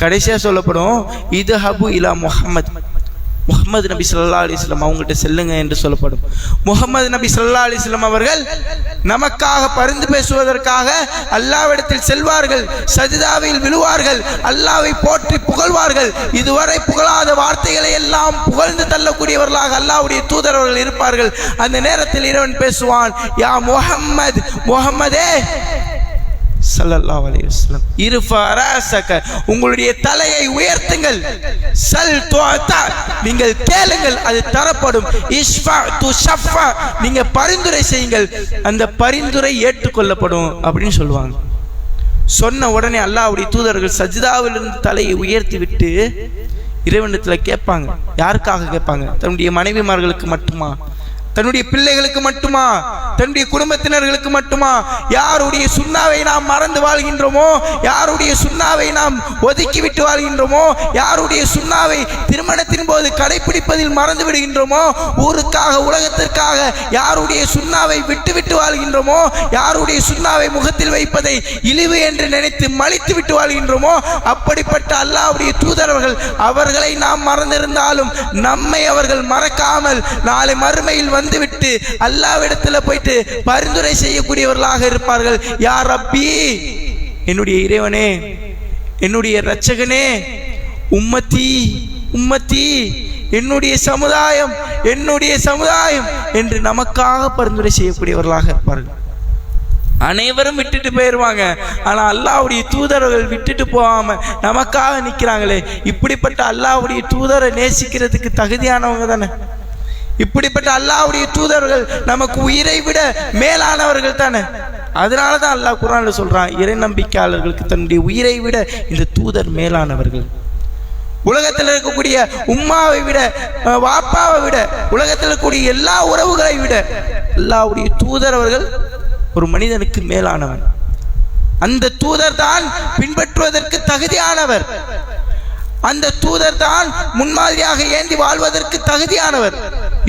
கடைசியா சொல்லப்படும் இதஹபு இலா முஹம்மத், முஹம்மது நபி ஸல்லல்லாஹு அலைஹி வஸல்லம் அவங்கள்ட்ட செல்லுங்க என்று சொல்லப்படும். முஹம்மது நபி ஸல்லல்லாஹு அலைஹி வஸல்லம் அவர்கள் நமக்காக பரிந்து பேசுவதற்காக அல்லாஹ்விடத்தில் செல்வார்கள், சஜிதாவில் விழுவார்கள், அல்லாஹ்வை போற்றி புகழ்வார்கள். இதுவரை புகழாத வார்த்தைகளை எல்லாம் புகழ்ந்து தள்ளக்கூடியவர்களாக அல்லாஹ்வுடைய தூதர் அவர்கள் இருப்பார்கள். அந்த நேரத்தில் இறைவன் பேசுவான், யா முஹம்மத், முஹம்மதே ஸல்லல்லாஹு அலைஹி வஸல்லம், இர்ஃபா ரஅஸக, உங்களுடைய தலையை உயர்த்துங்கள், சல் துஅதா, நீங்கள் கேளுங்கள் அது தரப்படும், இஷ்ஃபா துஷஃபா, நீங்க பரிந்துரை செய்யுங்கள் அந்த பரிந்துரை ஏற்றுக்கொள்ளப்படும் அப்படின்னு சொல்லுவாங்க. சொன்ன உடனே அல்லாஹ்வுடைய தூதர்கள் சஜ்தாவிலிருந்து தலையை உயர்த்தி விட்டு இறைவனிடத்துல கேட்பாங்க. யாருக்காக கேட்பாங்க? தன்னுடைய மனைவிமார்களுக்கு மட்டுமா? தன்னுடைய பிள்ளைகளுக்கு மட்டுமா? தன்னுடைய குடும்பத்தினர்களுக்கு மட்டுமா? யாருடைய சுன்னாவை நாம் மறந்து வாழ்கின்றோமோ, யாருடைய சுன்னாவை நாம் ஒதுக்கிவிட்டு வாழ்கின்றோமோ, யாருடைய சுன்னாவை திருமணத்தின் போது கடைபிடிப்பதில் மறந்து விடுகின்றோமோ, ஊருக்காக உலகத்திற்காக யாருடைய சுன்னாவை விட்டு வாழ்கின்றோமோ, யாருடைய சுன்னாவை முகத்தில் வைப்பதை இழிவு என்று நினைத்து மலித்து விட்டு வாழ்கின்றோமோ, அப்படிப்பட்ட அல்லாஹ்வுடைய தூதரவர்கள் அவர்களை நாம் மறந்திருந்தாலும் நம்மை அவர்கள் மறக்காமல் நாளை மறுமையில் வந்துவிட்டு அல்லாஹ்விடத்துல போயிட்டு பரிந்துரை செய்யக்கூடியவர்களாக இருப்பார்கள். யா ரப்பி, என்னுடைய இறைவனே, என்னுடைய இரட்சகனே, உம்மத்தி உம்மத்தி, என்னுடைய சமுதாயம் என்னுடைய சமுதாயம் என்று நமக்காக பரிந்துரை செய்யக்கூடியவர்களாக இருப்பார்கள். அனைவரும் விட்டுட்டு போயிடுவாங்க, ஆனா அல்லாஹ்வுடைய தூதர்கள் விட்டுட்டு போகாம நமக்காக நிக்கிறாங்களே, இப்படிப்பட்ட அல்லாஹ்வுடைய தூதரை நேசிக்கிறதுக்கு தகுதியானவங்க தானே. இப்படிப்பட்ட அல்லாஹ்வுடைய தூதர்கள் நமக்கு உயிரை விட மேலானவர்கள் தானே. அதனாலதான் அல்லாஹ் குர்ஆன்ல சொல்றான், இறை நம்பிக்கையாளர்களுக்கு தன்னுடைய உயிரை விட இந்த தூதர் மேலானவர்கள். உலகத்தில் இருக்கக்கூடிய உம்மாவை விட, வாப்பாவை விட, உலகத்தில் இருக்கக்கூடிய எல்லா உறவுகளை விட அல்லாஹ்வுடைய தூதர் அவர்கள் ஒரு மனிதனுக்கு மேலானவன். அந்த தூதர் தான் பின்பற்றுவதற்கு தகுதியானவர். அந்த தூதர் தான் முன்மாதிரியாக ஏந்தி வாழ்வதற்கு தகுதியானவர்.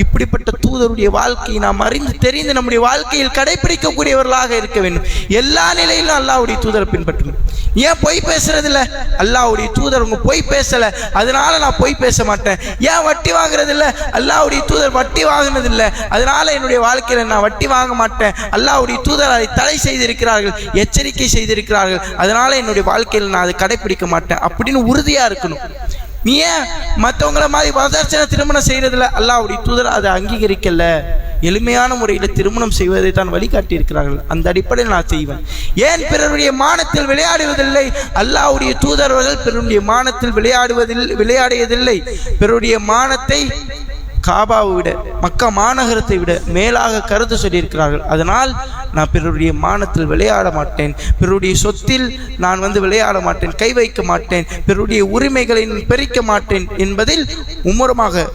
இப்படிப்பட்ட தூதருடைய வாழ்க்கையை நாம் அறிந்து தெரிந்து நம்முடைய வாழ்க்கையில் கடைபிடிக்கக்கூடியவர்களாக இருக்க வேண்டும். எல்லா நிலையிலும் அல்லாஹ்வுடைய தூதரை பின்பற்றணும். ஏன் பொய் பேசுறது இல்ல? அல்லாஹ்வுடைய தூதர் உங்க பொய் பேசல, அதனால நான் பொய் பேச மாட்டேன். ஏன் வட்டி வாங்குறது இல்ல? அல்லாஹ்வுடைய தூதர் வட்டி வாங்கினது இல்லை, அதனால என்னுடைய வாழ்க்கையில நான் வட்டி வாங்க மாட்டேன். அல்லாஹ்வுடைய தூதர் அதை தடை செய்திருக்கிறார்கள், எச்சரிக்கை செய்திருக்கிறார்கள், அதனால என்னுடைய வாழ்க்கையில் நான் அதை கடைபிடிக்க மாட்டேன் அப்படின்னு உறுதியா இருக்கணும். நீ ஏன் மற்றவங்கள மாதிரி வரதட்சணை திருமணம் செய்யறதுல? அல்லாஹ்வுடைய தூதர் அதை அங்கீகரிக்கல, எளிமையான முறையில் திருமணம் செய்வதை தான் வழிகாட்டி இருக்கிறார்கள். அந்த அடிப்படையில் நான் செய்வேன். ஏன் பிறருடைய மானத்தில் விளையாடுவதில்லை? அல்லாஹ்வுடைய தூதரவர்கள் பிறருடைய மானத்தில் விளையாடியதில்லை. பிறருடைய மானத்தை காபாவை விட, மக்கா மாநகரத்தை விட மேலாக கருத்து சொல்லியிருக்கிறார்கள். அதனால் நான் பிறருடைய மானத்தில் விளையாட மாட்டேன், பிறருடைய சொத்தில் நான் விளையாட மாட்டேன், கை வைக்க மாட்டேன், பிறருடைய உரிமைகளை பெருக்க மாட்டேன் என்பதில் மும்முரமாக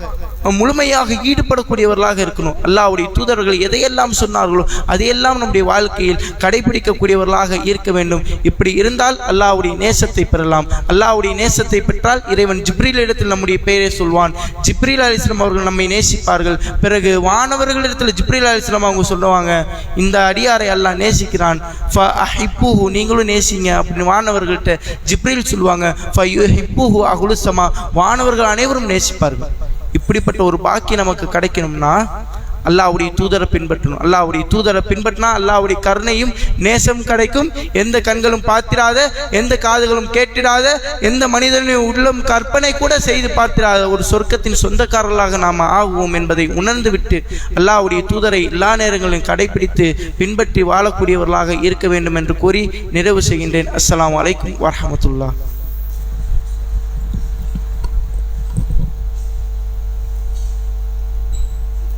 முழுமையாக ஈடுபடக்கூடியவர்களாக இருக்கணும். அல்லாஹ்வுடைய தூதர்கள் எதையெல்லாம் சொன்னார்களோ அதையெல்லாம் நம்முடைய வாழ்க்கையில் கடைபிடிக்கக்கூடியவர்களாக இருக்க வேண்டும். இப்படி இருந்தால் அல்லாஹ்வுடைய நேசத்தை பெறலாம். அல்லாஹ்வுடைய நேசத்தை பெற்றால் இறைவன் ஜிப்ரீல் இடத்தில் நம்முடைய பெயரை சொல்வான். ஜிப்ரீல் அலைஹிஸ்ஸலாம் அவர்கள் நம்மை நேசிப்பார்கள். பிறகு வானவர்களிடத்தில் ஜிப்ரீல் அலைஹிஸ்ஸலாம் அவங்க சொல்லுவாங்க, இந்த அடியாரை அல்லாஹ் நேசிக்கிறான், ஃபஅஹிப்புஹு, நீங்களும் நேசிங்க அப்படின்னு வானவர்கள்ட்ட ஜிப்ரீல் சொல்லுவாங்க. ஃபயுஹிப்புஹு அஹ்லுஸ் ஸமா, வானவர்கள் அனைவரும் நேசிப்பார்கள். இப்படிப்பட்ட ஒரு பாக்கியம் நமக்கு கிடைக்கணும்னா அல்லாஹ்வுடைய தூதரை பின்பற்றணும். அல்லாஹ்வுடைய தூதரை பின்பற்றினா அல்லாஹ்வுடைய கருணையும் நேசம் கிடைக்கும். எந்த கண்களும் பார்த்திராத, எந்த காதுகளும் கேட்டிராத, எந்த மனிதனுடைய உள்ளம் கற்பனை கூட செய்து பார்த்திராத ஒரு சொர்க்கத்தின் சொந்தக்காரர்களாக நாம் ஆகுவோம் என்பதை உணர்ந்துவிட்டு அல்லாஹ்வுடைய தூதரை எல்லா நேரங்களிலும் கடைபிடித்து பின்பற்றி வாழக்கூடியவர்களாக இருக்க வேண்டும் என்று கூறி நிறைவு செய்கின்றேன். அஸ்ஸலாமு அலைக்கும் வரஹ்மத்துல்லாஹ்.